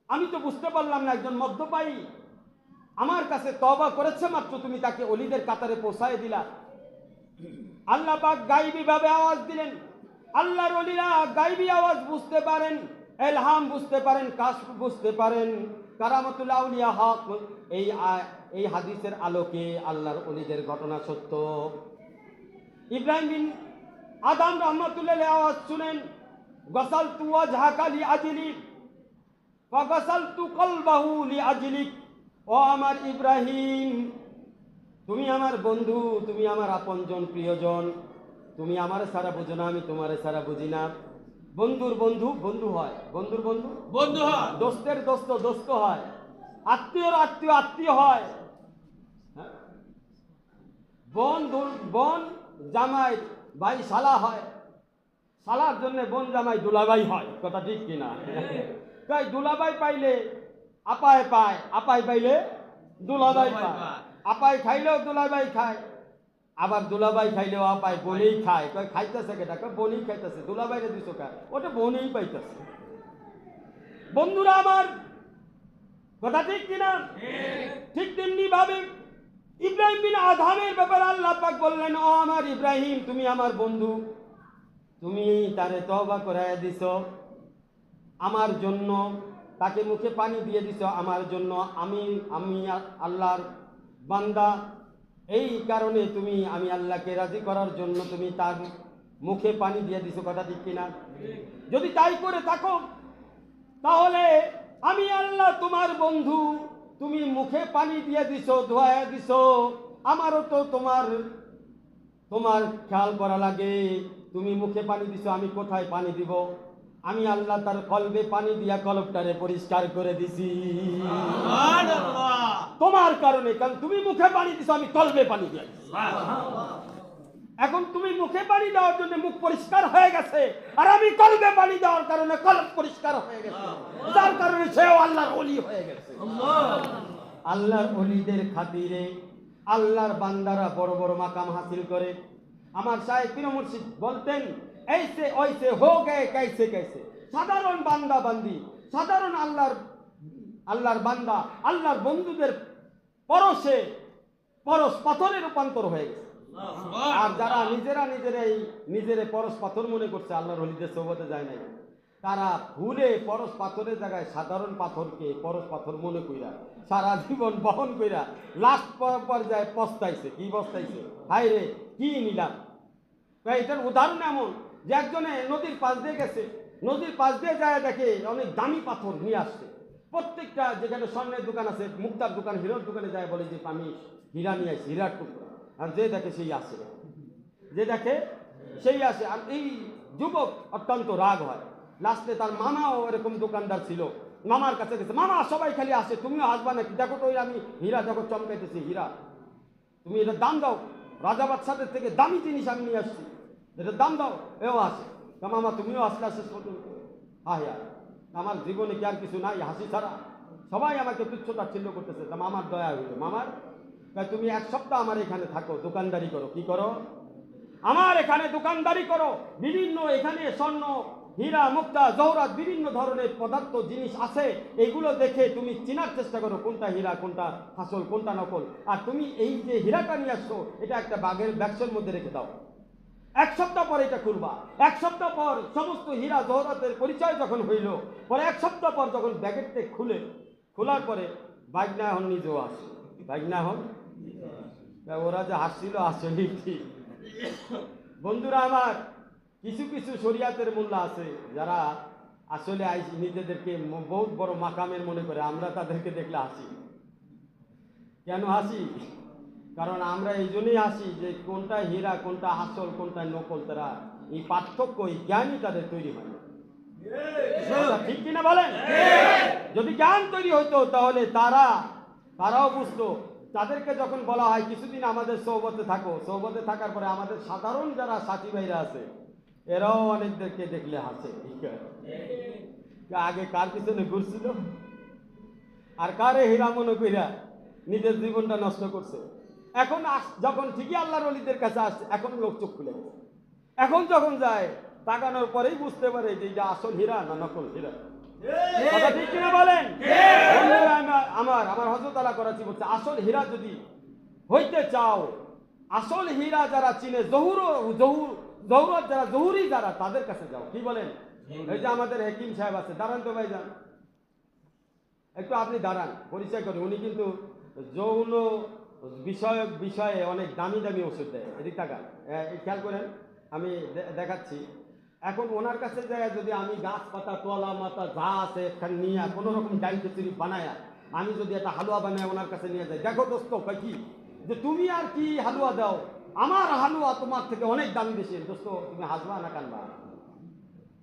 আমি তো বুঝতে পারলাম না। একজন মদ্যপায়ী আমার কাছে তওবা করেছে মাত্র, তুমি তাকে ওলিদের কাতারে পৌঁছায় দিলা। আল্লাহ পাক গায়বী ভাবে আওয়াজ দিলেন। আল্লাহর ওলিরা গায়বী আওয়াজ বুঝতে পারেন, ইলহাম বুঝতে পারেন, কাশফ বুঝতে পারেন। কারামাতুল আউলিয়া হক। এই হাদিসের আলোকে আল্লাহর ওলিদের ঘটনা সত্য। ইব্রাহিম বিন আদহাম রহমাতুল্লাহ আলাইহি আওয়াজ শুনেন, গসালতু ওয়াজহাকা লিআজলিক ফাগাসালতু কলবাহু লিআজলিক। ও আমার ইব্রাহিম, তুমি আমার বন্ধু, তুমি আমার আপনজন, প্রিয়জন। তুমি আমার সারা বুঝো না, আমি তোমার সারা বুঝি না। বন্ধুর বন্ধু বন্ধু হয়, বন্ধুর বন্ধু বন্ধু হয়, দোস্তের দোস্ত দোস্ত হয়, আত্মীয়র আত্মীয় আত্মীয় হয়। বোন জামাই ভাই শালা হয়, শালার জন্য বোন জামাই দুলাভাই হয়। কথা ঠিক কিনা? তাই দুলাভাই পাইলে আপায় পায়, আপায় পাইলে দুলাভাই পায়। আপায় খাইলেও দুলাভাই খায়, আবার দুলাভাই খাইলেও আপায় বোনেই খায়। কয় খাইতেছে কেটা? কয় বোনই খাইতেছে। দুলাভাইরে দিছো খায়, ওটা বোনেই পাইতেছে। বন্ধুরা আমার, কথা ঠিক কিনা? ঠিক তেমনি ভাবে ইব্রাহিম বিন আদহামের ব্যাপারে আল্লাহ পাক বললেন, ও আমার ইব্রাহিম, তুমি আমার বন্ধু, তুমি তারে তওবা করাইয়া দিছো আমার জন্য, তাকে মুখে পানি দিয়ে দিছো আমার জন্য। আমি আল্লাহর বান্দা, এই কারণে আমি আল্লাহকে রাজি করার জন্য তুমি তার মুখে পানি দিয়ে দিছো। কথা ঠিক কিনা? যদি তাই করে থাকো, তাহলে আমি আল্লাহ তোমার বন্ধু। তুমি মুখে পানি দিয়ে দিছো, ধোয়া দিছো, আমারও তো তোমার খেয়াল করা লাগে। তুমি মুখে পানি দিছো, আমি কোথায় পানি দিব? আমি আল্লাহ তার কলবে পানি দিয়া কলবটারে পরিষ্কার করে দিছি তোমার কারণে। কারণ তুমি মুখে পানি দিছো, আমি কলবে পানি দিয়া দিছি। এখন তুমি মুখে পানি দেওয়ার জন্য মুখ পরিষ্কার হয়ে গেছে, আর আমি কলবে পানি দেওয়ার কারণে কলব পরিষ্কার হয়ে গেছে, যার কারণে সেও আল্লাহর ওলি হয়ে গেছে। আল্লাহর ওলিদের খাতিরে আল্লাহর বান্দারা বড় বড় মাকাম হাসিল করে। আমার শায়েখ পীর মুর্শিদ বলতেন, ऐसे वैसे हो गए कैसे कैसे। সাধারণ বান্দা বান্দি, সাধারণ আল্লাহর বান্দা আল্লাহর বন্ধুদের পরশ পাথরে রূপান্তর হয়ে গেছে। আর যারা নিজেরা পরশ পাথর মনে করছে, আল্লাহর ওলিদের সোহবতে যায় নাই, তারা ভুলে পরশ পাথরের জায়গায় সাধারণ পাথরকে পরশ পাথর মনে কইরা সারা জীবন বহন কইরা লাস্ট পর্যায়ে পস্তাইছে। কি পস্তাইছে? হায় রে, কি নিলাম। এটার উদাহরণ এমন যে একজনে নদীর পাশ দিয়ে গেছে, নদীর পাশ দিয়ে যায় দেখে অনেক দামি পাথর নিয়ে আসছে। প্রত্যেকটা যেখানে স্বর্ণের দোকান আছে, মুক্তার দোকান, হীরার দোকানে যায়, বলে যে আমি হীরা নিয়ে আসি, হীরার টুকরা। আর যে দেখে সেই আসে, যে দেখে সেই আসে। আর এই যুবক অত্যন্ত রাগ হয়। লাস্টে তার মামাও এরকম দোকানদার ছিল, মামার কাছে গেছে, মামা সবাই খালি আসে, তুমিও আসবা নাকি? দেখো তো আমি হীরা দেখো চমকাইতেছি, হীরা, তুমি এটার দাম দাও। রাজা বাদশাদের থেকে দামি জিনিস আমি নিয়ে আসছি, এটার দাম দাও। এও আসে, মামা তুমিও আসলে শেষ পর্যন্ত। আয়া আমার জীবনে কি আর কিছু নাই হাসি ছাড়া? সবাই আমাকে তুচ্ছ তাচ্ছিল্য করতেছে। তা মামার দয়া হইল, মামার তুমি এক সপ্তাহ আমার এখানে থাকো, দোকানদারি করো। কি করো? আমার এখানে দোকানদারি করো। বিভিন্ন এখানে স্বর্ণ, হীরা, মুক্তা, জহরাত, বিভিন্ন ধরনের পদার্থ জিনিস আছে। এগুলো দেখে তুমি চেনার চেষ্টা করো কোনটা হীরা, কোনটা আসল, কোনটা নকল। আর তুমি এই যে হীরাটা নিয়ে আসছো, এটা একটা বাগের ব্যাগসের মধ্যে রেখে দাও। এক সপ্তাহ পরে এটা খুলবা। এক সপ্তাহ পর সমস্ত হীরা জহরাতের পরিচয় যখন হইল, পরে এক সপ্তাহ পর যখন ব্যাগের থেকে খোলার পরে বাইক না হন নিজেও আসে, বাইক না হন। ওরা যে হাসছিল আসলে ঠিক। বন্ধুরা আমার, কিছু কিছু শরিয়াতের মোল্লা আছে যারা আসলে নিজেদেরকে বহুত বড় মাকামের মনে করে। আমরা তাদেরকে দেখলে হাসি। কেন হাসি? কারণ আমরা এই জন্যই হাসি যে কোনটা হীরা, কোনটা আসল, কোনটা নকল, তারা এই পার্থক্য, এই জ্ঞানই তাদের তৈরি হয়। ঠিক কিনা বলেন? যদি জ্ঞান তৈরি হইতো তাহলে তারাও বুঝতো। তাদেরকে যখন বলা হয় কিছুদিন আমাদের সৌবতে থাকো, সৌবতে থাকার পরে আমাদের সাধারণ যারা সাথী ভাইরা আছে এরাও অনেকদেরকে দেখলে হাসে। আগে কার পিছনে ঘুরছিল আর কারে হীরা মনে কইরা নিজের জীবনটা নষ্ট করছে। এখন যখন ঠিকই আল্লাহর ওলিদের কাছে আসছে, এখন লোক চোখ খুলে গেছে। এখন যখন যায় তাকানোর পরেই বুঝতে পারে যে এটা আসল হীরা না নকল হীরা। কথা ঠিক কিনা বলেন? আমার হযরত আলা করাচি বলছে, আসল হীরা যদি হইতে চাও, আসল হীরা যারা চিনে, জহুরত যারা, জহুরি যারা, তাদের কাছে যাও। কি বলেন? এই যে আমাদের হাকিম সাহেব আছে, দাঁড়ান তো ভাইজান, একটু আপনি দাঁড়ান, পরিচয় করেন। উনি কিন্তু যৌন বিষয়ে অনেক দামি দামি ওষুধ দেয়। এদিক তাকান, খেয়াল করেন, আমি দেখাচ্ছি। এখন ওনার কাছে যায় যদি আমি গাছপাতা, তোলা মাতা যা আছে নিয়ে কোনো রকম ডাইল খিচুড়ি বানায়া, আমি যদি একটা হালুয়া বানায় ওনার কাছে নিয়ে যাই, দেখো দোস্ত কি যে তুমি আর কি হালুয়া দাও, আমার হালুয়া তোমার থেকে অনেক দামি বেশি। দোস্ত তুমি হাসবা না কানবা?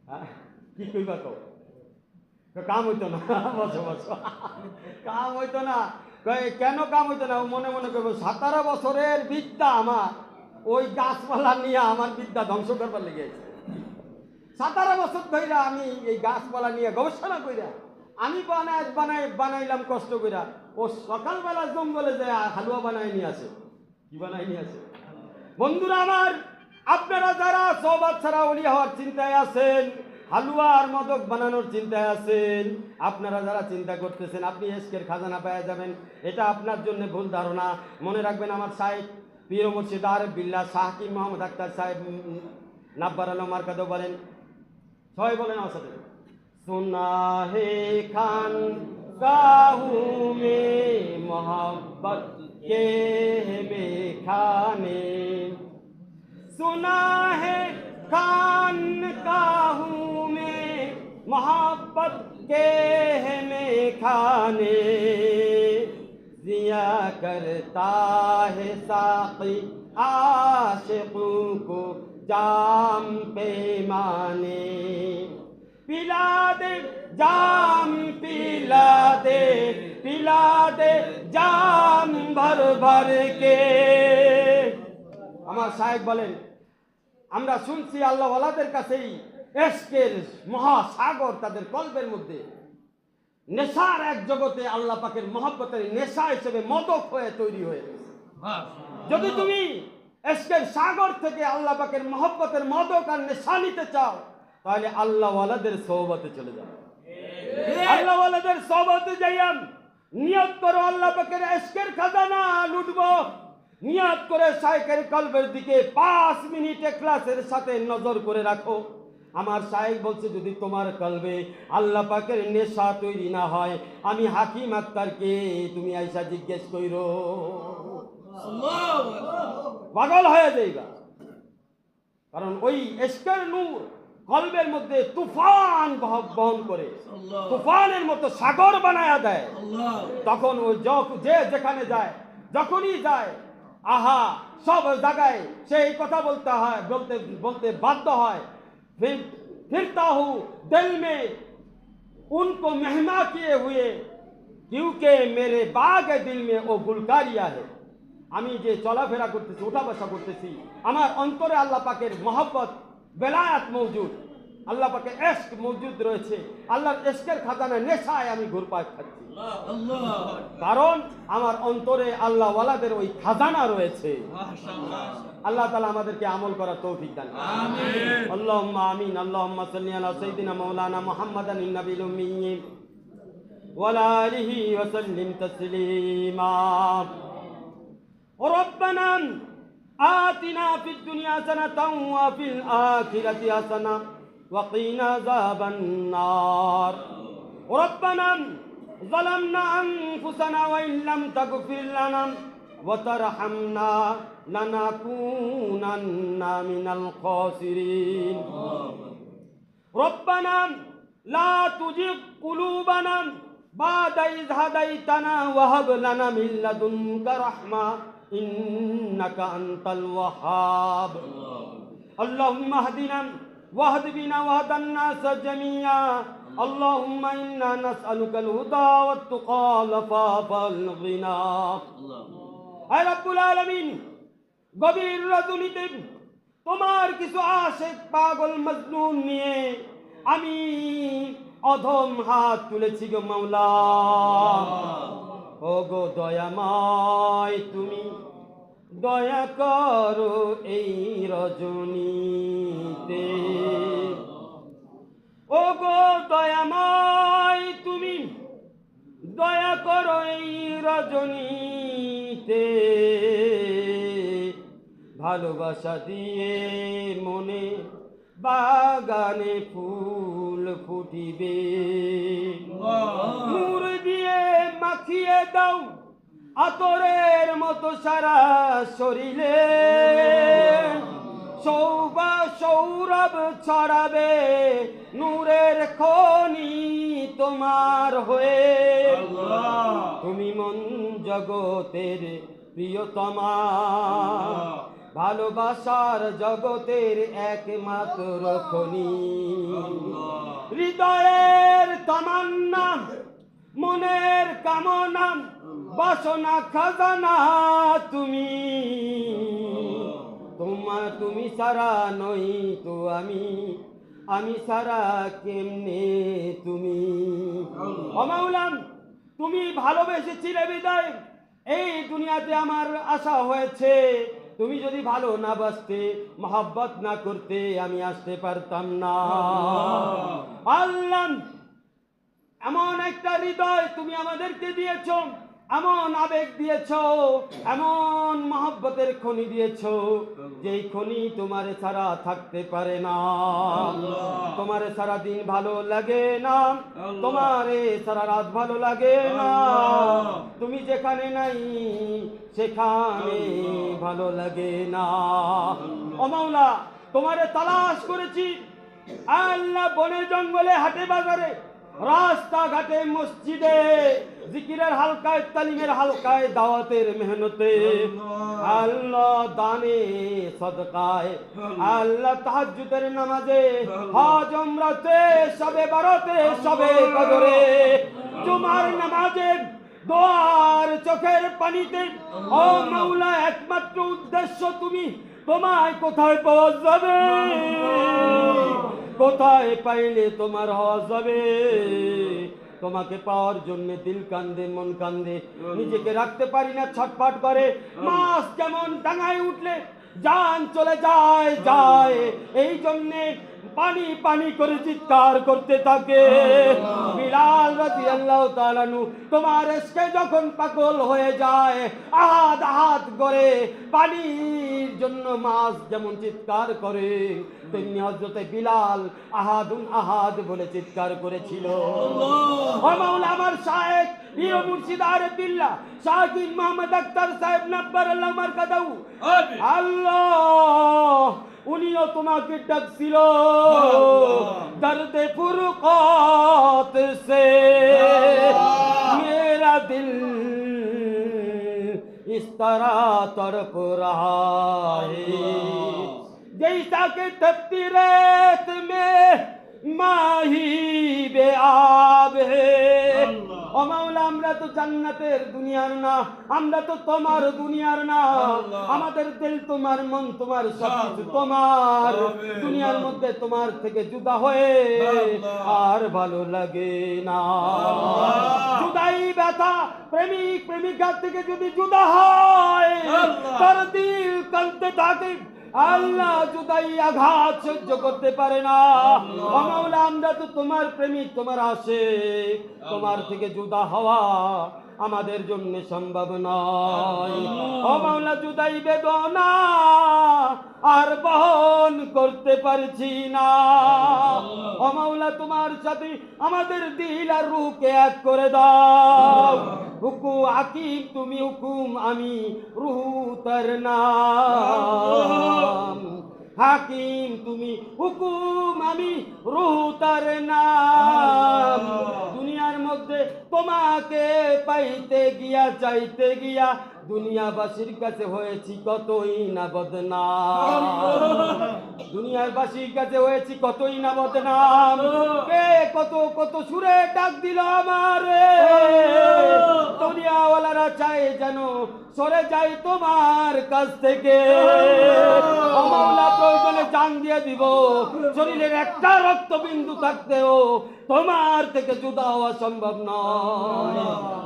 হ্যাঁ, কি কইবা? তো কাম হইতো না। বসো বসো, কাম হইতো না। কেন কাম হইতো না? মনে মনে করবো 17 বছরের বিদ্যা আমার ওই গাছপালা নিয়ে আমার বিদ্যা ধ্বংস করবার লেগে গেছে। 17 বছর ধরে আমি এই গাছপালা নিয়ে গবেষণা কইরা আমি বানাইলাম কষ্ট কইরা। ও সকালবেলা জঙ্গলে যায় হালুয়া বানায় নিয়ে আসে। কি বানায় নিয়ে আসে? বন্ধুরা আমার, আপনারা যারা সওবাত ছাড়া ওলি হওয়ার চিন্তায় আছেন, হালুয়া আর মদক বানানোর চিন্তায় আছেন, আপনারা যারা চিন্তা করতেছেন আপনি এশকের খাজানা পেয়ে যাবেন, এটা আপনার জন্য ভুল ধারণা। মনে রাখবেন, আমার সাহেব পীর মুর্শিদ আরিফ বিল্লাহ শাহ কি মোহাম্মদ আক্তার সাহেব নাব্বার আলম মার্কাদো বলেন, সবাই বলেন আমার সাথে, सुना है खान गाहू में मोहब्बत के बेखाने, सुना है खान गाहू में मोहब्बत के मेखाने, जिया करता है साक़ी आशिक़ों को जाम पैमाने, पिला दे जाम, पिला दे जाम भर भर के। আমার সাহেব বলেন, আমরা শুনছি আল্লাহ ওয়ালাদের কাছেই এশকের মহাসাগর তাদের কলবের মধ্যে নেশার এক জগতে আল্লাহ পাকের মহব্বতের নেশা হিসেবে মদক হয়ে তৈরি হয়ে গেছে। যদি তুমি এশকের সাগর থেকে আল্লাহ পাকের মহব্বতের মদক আর নেশা নিতে চাও, তাহলে আল্লাহ ওয়ালাদের সোহবতে চলে যাও। আল্লাহ ওয়ালাদের সোহবতে যাইয়া নিয়ত করো আল্লাহ পাকের এশকের খাজানা লুটবো। নিয়ত করে শায়েখের কলবের দিকে 5 মিনিট ইখলাসের সাথে নজর করে রাখো। আমার শায়েখ বলছে, যদি তোমার কলবে আল্লাহ পাকের নেশা তৈরি না হয়, আমি হাকিম আক্তারকে তুমি আইসা জিজ্ঞেস কইরো, পাগল হয়ে যাইবা। কারণ ওই এশকের নূর কলবের মধ্যে তুফান বহন করে, তুফানের মতো সাগর বানায়া দেয়। তখন ওই যে যেখানে যায়, যখনই যায়, আহা, সব জায়গায় সেই কথা বলতে বাধ্য হয়, फिरता हूँ दिल में उनको मेहमा किए हुए, क्योंकि मेरे बाग दिल में वो गुलकारिया है। আমি যে চলাফেরা করতেছি, উঠা বসা করতেছি, আমার অন্তরে আল্লাহ পাকের মহব্বত বেলায়াত মৌজুদ। আল্লাহ পাকে ইশক মওজুদ রয়েছে, আল্লাহর ইশকের খাজানা নেশায় আমি ঘুরপাক খাচ্ছি, কারণ আমার অন্তরে আল্লাহ ওয়ালাদের ওই খাজানা রয়েছে। আল্লাহ তাআলা আমাদেরকে আমল করার তৌফিক দান করুন, আমিন। আল্লাহুম্মা আমিন। আল্লাহুম্মা সাল্লি আলা সাইয়্যিদিনা মাওলানা মুহাম্মাদান নাবিয়্যিল উম্মিয়্যি ওয়া আলা আলিহি ওয়া সাল্লিম তাসলিমা। ربنا آتنا في الدنيا حسنة وفي الآخرة حسنة وقنا عذاب النار. ربنا ظلمنا أنفسنا وإن لم تغفر لنا وترحمنا لنكونن من الخاسرين. ربنا لا تزغ قلوبنا بعد إذ هديتنا وهب لنا من لدنك رحمة إنك أنت الوهاب. اللهم اهدنا واهد بنا واهد الناس جميعا. اللهم إنا نسألك الهدى والتقى والعفاف والغنى. اے رب العالمین, গভীর রজনীতে তোমার কিছু আশিক পাগল মজনুন নিয়ে আমি অধম হাত তুলেছি গো মাওলা। ও গো দয়াময়, তুমি দয়া করো এই রজনীতে। ও গো দয়াময়, তুমি দয়া করো এই রজনীতে। ভালোবাসা দিয়ে মনে বাগানে ফুল ফুটিবে, নূর দিয়ে মাখিয়ে দাও আতরের মতো সারা শরীরে, শোভা সৌরভ ছড়াবে নূরের খনি তোমার হয়ে। তুমি মন জগতের প্রিয়তমা, ভালোবাসার জগতের একমাত্র খনি। হৃদয়ের তামান্না, মনের কামনা, বাসনা খাজানা তুমি। তুমি সারা নই তো আমি সারা কেমনে তুমি। ও মাওলা, তুমি ভালোবেসেছিলে বিদায় এই দুনিয়াতে আমার আশা হয়েছে। তুমি যদি ভালো না বাসতে, মহব্বত না করতে, আমি আসতে পারতাম না। আল্লাহ, এমন একটা হৃদয় তুমি আমাদেরকে দিয়েছ, এমন আবেগ দিয়েছ, এমন মহব্বতের খনি দিয়েছ, যেই খনি তোমারে ছাড়া থাকতে পারে না। তোমারে সারা দিন ভালো লাগে না, তোমারে সারা রাত ভালো লাগে না। তুমি যেখানে নাই সেখানে ভালো লাগে না। ও মাওলা, তোমারে তালাশ করেছি আল্লাহ, বনে জঙ্গলে, হাটে বাজারে, রাস্তাঘাটে, মসজিদে, জিকিরের হালকায়, তালিমের হালকায়, দাওয়াতের মেহনতে, আল্লাহ দানে সদকায়, আল্লাহ তাহাজ্জুদের নামাজে, হজ উমরাতে, শবে বারাতে, শবে কদরে, জুমার নামাজে, দোয়ার চোখের পানিতে। ও মাওলা, একমাত্র উদ্দেশ্য তুমি। তোমায় কোথায় পাওয়া যাবে? কোথায় পাইলে তোমার হওয়া যাবে? তোমাকে পাওয়ার জন্য দিল কান্দে, মন কান্দে, নিজেকে রাখতে পারি না, ছটফট করে। মাছ যেমন ডাঙায় উঠলে জান চলে যায়, এই জন্যে পানি পানি করে চিৎকার করতে থাকে। বিলাল রাদিয়াল্লাহু তাআলা আনহু তোমার ইশকে যখন পাগল হয়ে যায়, আহাদ আহাদ করে পানির জন্য মাছ যেমন চিৎকার করে, তেমনি হযরতে বিলাল আহাদুন আহাদ বলে চিৎকার করেছিল। ও মাওলা, আমার শায়েখ পীর মুর্শিদ আরিফ বিল্লাহ শাকির মোহাম্মদ আখতার সাহেব নব্বর আল্লাহ মারকাদাহু, আল্লাহ উনিও তোমাকে ডাকছিল দর্দে ফুরকাত সে, মেরা দিল इस तरह तड़प रहा है जैसा कि तपती रेत में माही बेआब है। ও মাওলা আমরা তো জান্নাতের দুনিয়ার না, আমরা তো তোমার দুনিয়ার না। আমাদের দিল তোমার, মন তোমার, সবকিছু তোমার। দুনিয়ার মধ্যে তোমার থেকে জুদা হয়ে আর ভালো লাগে না। জুদাই ব্যথা, প্রেমিক প্রেমিকার থেকে যদি জুদা হয় তার দিল কাঁদতে থাকে। আল্লাহ জুদাই আঘাত সহ্য করতে পারে না। ও মাওলা আমরা তো তোমার প্রেমিক, তোমার আশিক, তোমার থেকে জুদা হওয়া আমাদের জন্য সম্ভব নয়। ও মাওলা জুদাই বেদনা আর বহন করতে পারছি না। ও মাওলা তোমার সাথে আমাদের দিল আর রূহকে এক করে দাও। হুকু হাকিম তুমি, হুকুম আমি, রুহ তার নাম। হাকিম তুমি, হুকুম আমি, রুহ তার নাম। দুনিয়ার মধ্যে তোমাকে পাইতে গিয়া, চাইতে গিয়া দুনিয়াবাসীর কাছে হয়েছি কতই না বদনাম। দুনিয়াবাসীর কাছে হয়েছি কতই না বদনাম। কে কত কত সুরে ডাক দিল আমারে। দুনিয়াওয়ালারা চায় যেন সরে যাই তোমার কাছ থেকে। ও মাওলা প্রয়োজনে জান দিয়ে দিব, শরীরের একটা রক্তবিন্দু থাকতেও তোমার থেকে জুদা হওয়া সম্ভব নয়।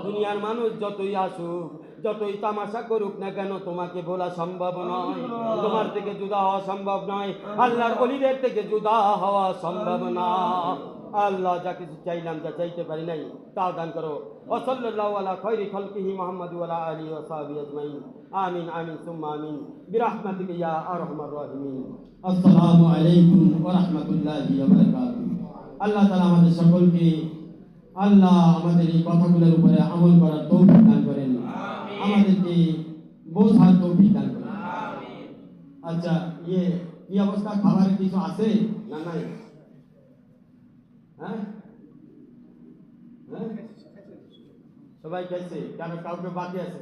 দুনিয়ার মানুষ যতই আসুক, যতই তামাশা করুক না কেন, তোমাকে বলা সম্ভব নয়। তোমার থেকে জুদা হওয়া সম্ভব নয়। আল্লাহর ওলিদের থেকে জুদা হওয়া সম্ভব না। আল্লাহ যা কিছু চাইলাম, যা চাইতে পারি নাই, তা দান করো। ওয়া সাল্লাল্লাহু আলা খায়রি খালকিহি মুহাম্মাদ ওয়া আলা আলিহি ওয়া সাহবিহি আজমাইন। আমিন আমিন সুম্মা আমিন বিরহমাতিকা ইয়া আরহামার রাহিমিন। আসসালামু আলাইকুম ওয়া রাহমাতুল্লাহি ওয়া বারাকাতুহু। আল্লাহ তাআলা আমাদের সকলকে, আল্লাহ আমাদের এই কথাগুলোর উপরে আমল করার তৌফিক দান করেন। আমাদেরকে বোঝার তৌফিক দান করেন। আচ্ছা, এই অবস্থা খাবারের কিছু আছে না নাই? হ্যাঁ হ্যাঁ সবাই খাইছে? কেন কাউকে বাকি আছে?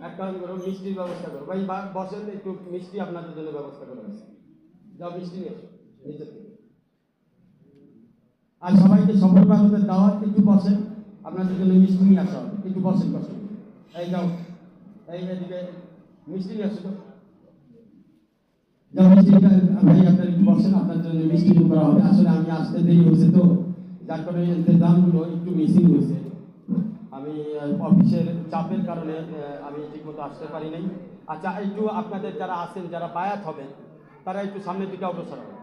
এক কারণ করো, মিষ্টির ব্যবস্থা করো। ভাই বসেন, একটু মিষ্টি আপনাদের জন্য ব্যবস্থা করা আছে। যাও মিষ্টি নিয়ে এসো নিচের থেকে। আর সবাইকে সফল বাংলাদেশের দাওয়াত, একটু বসেন, আপনাদের জন্য মিষ্টি নিয়ে আসা হবে। একটু বসেন বসেন। এই যাও, এই এদিকে মিষ্টি নিয়ে আসো। যাও মিষ্টি ভাই আপনার একটু বসেন, আপনার জন্য মিষ্টি করা হবে। আসলে আমি আসতে দেরি হয়েছে তো, যার কারণে ইন্তজামগুলো একটু মিসিং হয়েছে। আমি অফিসের চাপের কারণে আমি ঠিকমতো আসতে পারি নাই। আচ্ছা, একটু আপনাদের যারা আছেন, যারা বায়াত হবেন, তারা একটু সামনের দিকে অগ্রসর হবে।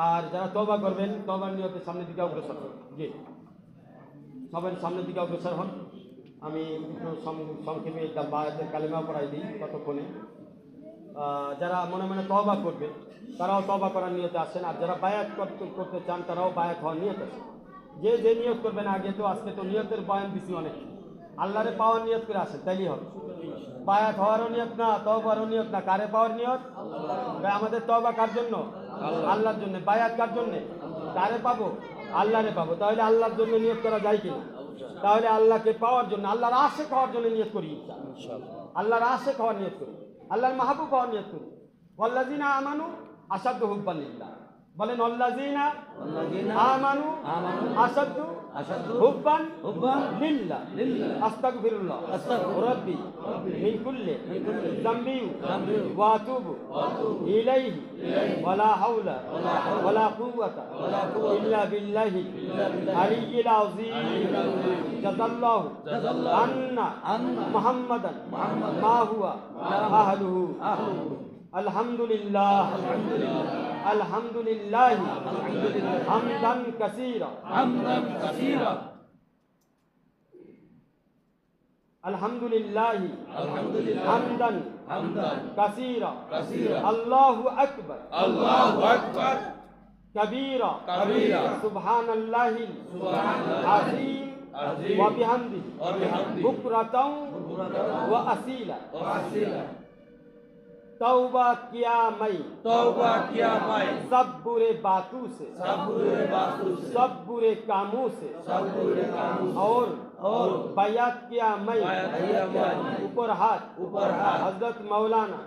আর যারা তওবা করবেন, তওবার নিয়তে সামনের দিকে অগ্রসর হন। জি, সবাই সামনের দিকে অগ্রসর হন। আমি একটু সংক্ষেপে বায়াতের কালিমা পড়াই দিই ততক্ষণে। যারা মনে মনে তওবা করবে তারাও তওবা করার নিয়তে আসেন। আর যারা বায়াত করতে চান তারাও বায়াত হওয়ার নিয়ত আসেন। যে যে নিয়ত করবেন, আগে তো আজকে তো নিয়তের বয়ান দিছি অনেক, আল্লাহরে পাওয়ার নিয়ত করে আসেন, তাইলেই হবে। বায়াত হওয়ারও নিয়ত না, তওবারও নিয়ত না, কারে পাওয়ার নিয়ত? আমাদের তওবা কার জন্য? আল্লাহর জন্য। বায়াত কার জন্য? কারে পাবো? আল্লাহরে পাবো। তাহলে আল্লাহর জন্য নিয়ত করা যায় কিনা? তাহলে আল্লাহকে পাওয়ার জন্য, আল্লাহর আশিক হওয়ার জন্য নিয়ত করি। আল্লাহর আশিক হওয়ার নিয়ত করি, আল্লাহর মাহবুব হওয়ার নিয়ত করি। ওয়াল্লাযিনা আমানু আশাদ্দু হুব্বান লিল্লাহ। বলেন ওয়াল্লাযিনা আমানু আশাদ্দু হুব্বান লিল্লাহ। আস্তাগফিরুল্লাহ রাব্বি মিন কুল্লি যামবি ওয়া আতুবু ইলাইহি ওয়ালা হাওলা ওয়ালা কুওয়াতা ইল্লা বিল্লাহি আলিয়্যিল আযীম। জাযাল্লাহু আন্না মুহাম্মাদান মা হুয়া আহলুহু। আলহামদুলিল্লাহ আলহামদুলিল্লাহ হামদান কাসীরা আলহামদুলিল্লাহ হামদান কাসীরা আল্লাহু আকবার কবীরা সুবহানাল্লাহিল আযীম ওয়া বিহামদিহি বুকরাতাও ওয়া আসীলা। तौबा किया मैं सब बुरे बातों से, सब बुरे कामों से, और बयात किया मैं ऊपर हाथ हजरत मौलाना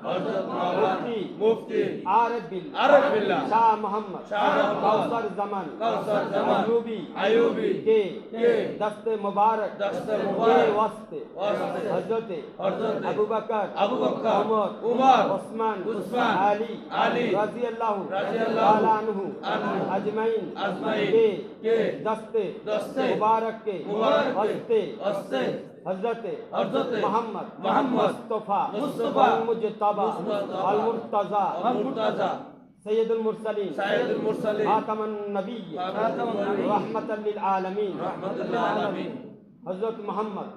मुफ्ती आरिफ बिल्लाह शाह मोहम्मद कौसर जमान अयूबी के दस्ते मुबारक के वास्ते हजरत अबू बकर उमर उस्मान अली रजी अल्लाह अन्हु अजमईन के दस्ते मुबारक के वास्ते हजरत मोहम्मद मुस्तफा मुज्तबा अल मुर्तजा सैयदुल मुरसलीन खातमुन नबिय्यीन रहमतल लिल आलमीन हजरत मोहम्मद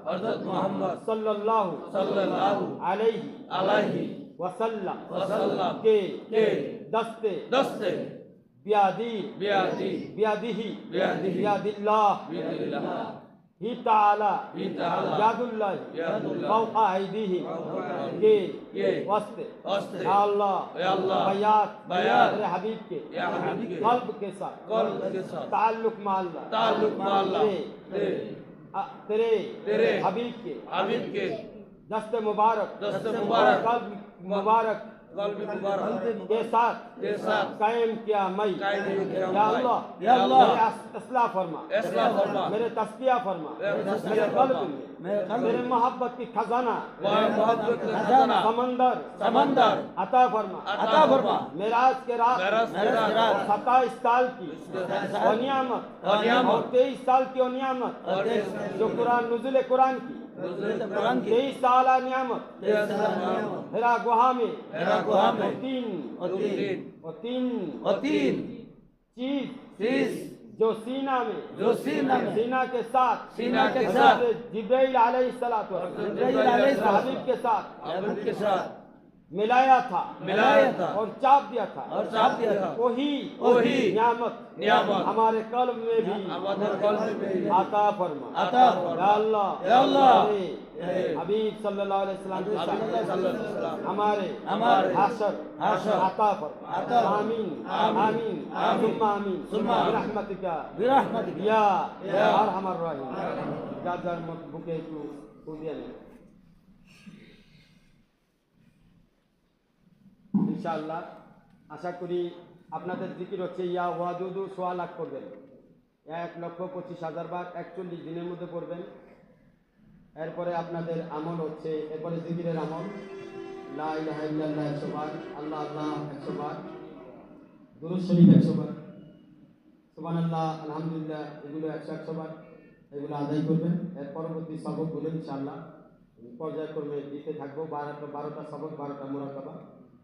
सल्लल्लाहु अलैहि वसल्लम के दस्ते बियादिल्लाह ही ताला यादुल्लाह फौका ऐदीहिम के वास्ते या अल्लाह बयात मेरे हबीब के कल्ब के साथ ताल्लुक माल्ला तेरे हबीब के दस्ते मुबारक कल्ब मुबारक के साथ कायम किया मैं या अल्लाह इस्लाह फरमा मेरे तस्किया फरमा मेरे कल्ब में मेरे मोहब्बत की खजाना समंदर अता फरमा मेराज के रात 27 साल की नियामत और 23 साल की नियामत जो कुरान नुज़ुल कुरान की 23 साल नियामत हिरा गुहा में तीन चीज जो सीना के साथ जिब्राइल अलैहिस्सलातु हबीब के साथ मिलाया था और चाप दिया था वही नियामत हमारे कल्ब में भी आता फरमा या अल्लाह हबीब सल्लल्लाहु अलैहि वसल्लम के साथ हमारे हाशर आता फरमा आमीन सुम्मा आमीन बिरहमतिका या अरहमर राहिम जाजार बुके একটু কুদিয়ে নেন ইনশাআল্লাহ আশা করি আপনাদের জিকির হচ্ছে ইয়া ওয়াদুদু সোয়া লাখ করবেন 1,25,000 বার 41 দিনের মধ্যে পড়বেন এরপরে আপনাদের আমল হচ্ছে এরপরে জিকিরের আমল লা ইলাহা ইল্লাল্লাহ 100 বার আল্লাহ 100 বার দুরূদ শরীফ 100 বার সুবহানাল্লাহ আলহামদুলিল্লাহ এগুলো 100 বার এগুলো আদায় করবেন এর পরবর্তী সবকগুলো ইনশাআল্লাহ পর্যায়ক্রমে দিতে থাকবো 12টা সবক 12টা মুরাকাবা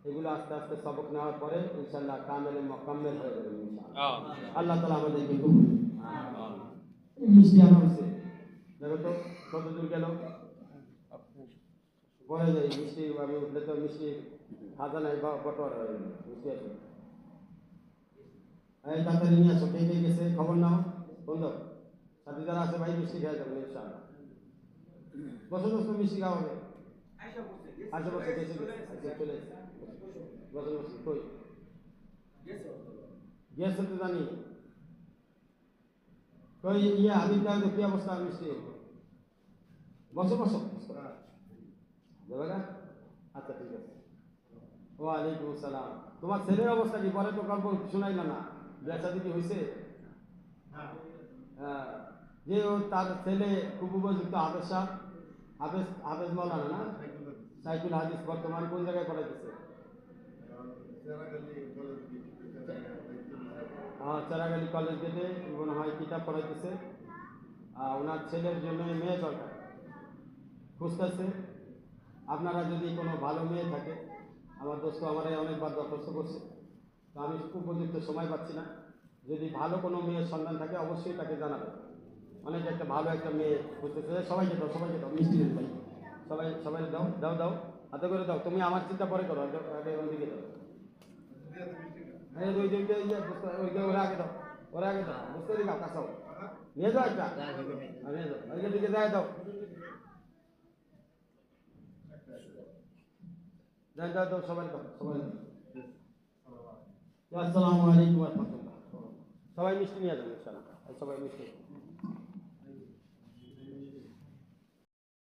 এগুলো আস্তে আস্তে সবক নেওয়ার পরে ইনশাআল্লাহ কামেলে মুকাম্মেল হয়ে যাবে ইনশাআল্লাহ আল্লাহ তাআলা আমাদেরকে কবুল মিষ্টি আমার হচ্ছে দেখো তো কত দূর গেল পরে যাই মিষ্টি আমি উঠলে তো মিষ্টি খাজা নাই বা বটোয়ার হয়ে গেল মিষ্টি আছে এই তাড়াতাড়ি নিয়ে আসো কে গেছে খবর নাও বন্ধু সাথে যারা আছে ভাই মিষ্টি খেয়ে যাবেন ইনশাআল্লাহ বসো মিষ্টি খাওয়া হবে আচ্ছা বসে গেছে চলে বসে কই গেছে তো জানি কই ইয়া হাবিব দাও কি অবস্থা মিষ্টি বসো যাবে না আচ্ছা ঠিক আছে ওয়ালাইকুম আসসালাম তোমার ছেলের অবস্থা কি পরে তো গল্প শোনাইলা না বিয়ে শাদী কি হয়েছে যে ও তার ছেলে খুব উপযুক্ত হাফেজ মৌলানা না সাইকুল হাদিস বর্তমান কোন জায়গায় পড়াইতেছে চারাগালি কলেজ গেটে মনে হয় কিতাব পড়াইতেছে ওনার ছেলের জন্য মেয়ে দরকার খুঁজতেছে আপনারা যদি কোনো ভালো মেয়ে থাকে আমার দোস্ত আমারে অনেকবার দরখাস্ত করছে তো আমি উপযুক্ত সময় পাচ্ছি না যদি ভালো কোনো মেয়ের সন্ধান থাকে অবশ্যই তাকে জানাবেন অনেক একটা ভালো একটা মেয়ে খুঁজতেছে সবাইকে দাও মিষ্টি দেন ভাই সবাই দাও হাতে করে দাও তুমি আমার চিন্তা পরে করো আগে ওইদিকে দাও ওরা আগে দাও বুঝতে দিলাম কাছাও নিয়ে যাও একটা ওইখান দিকে যাই দাও যাই দাও দাও সবাই দাও সবাই দাও। আসসালামু আলাইকুম ওয়া রাহমাতুল্লাহ। সবাই মিষ্টি নিয়ে যাবেন ইনশাআল্লাহ, সবাই মিষ্টি।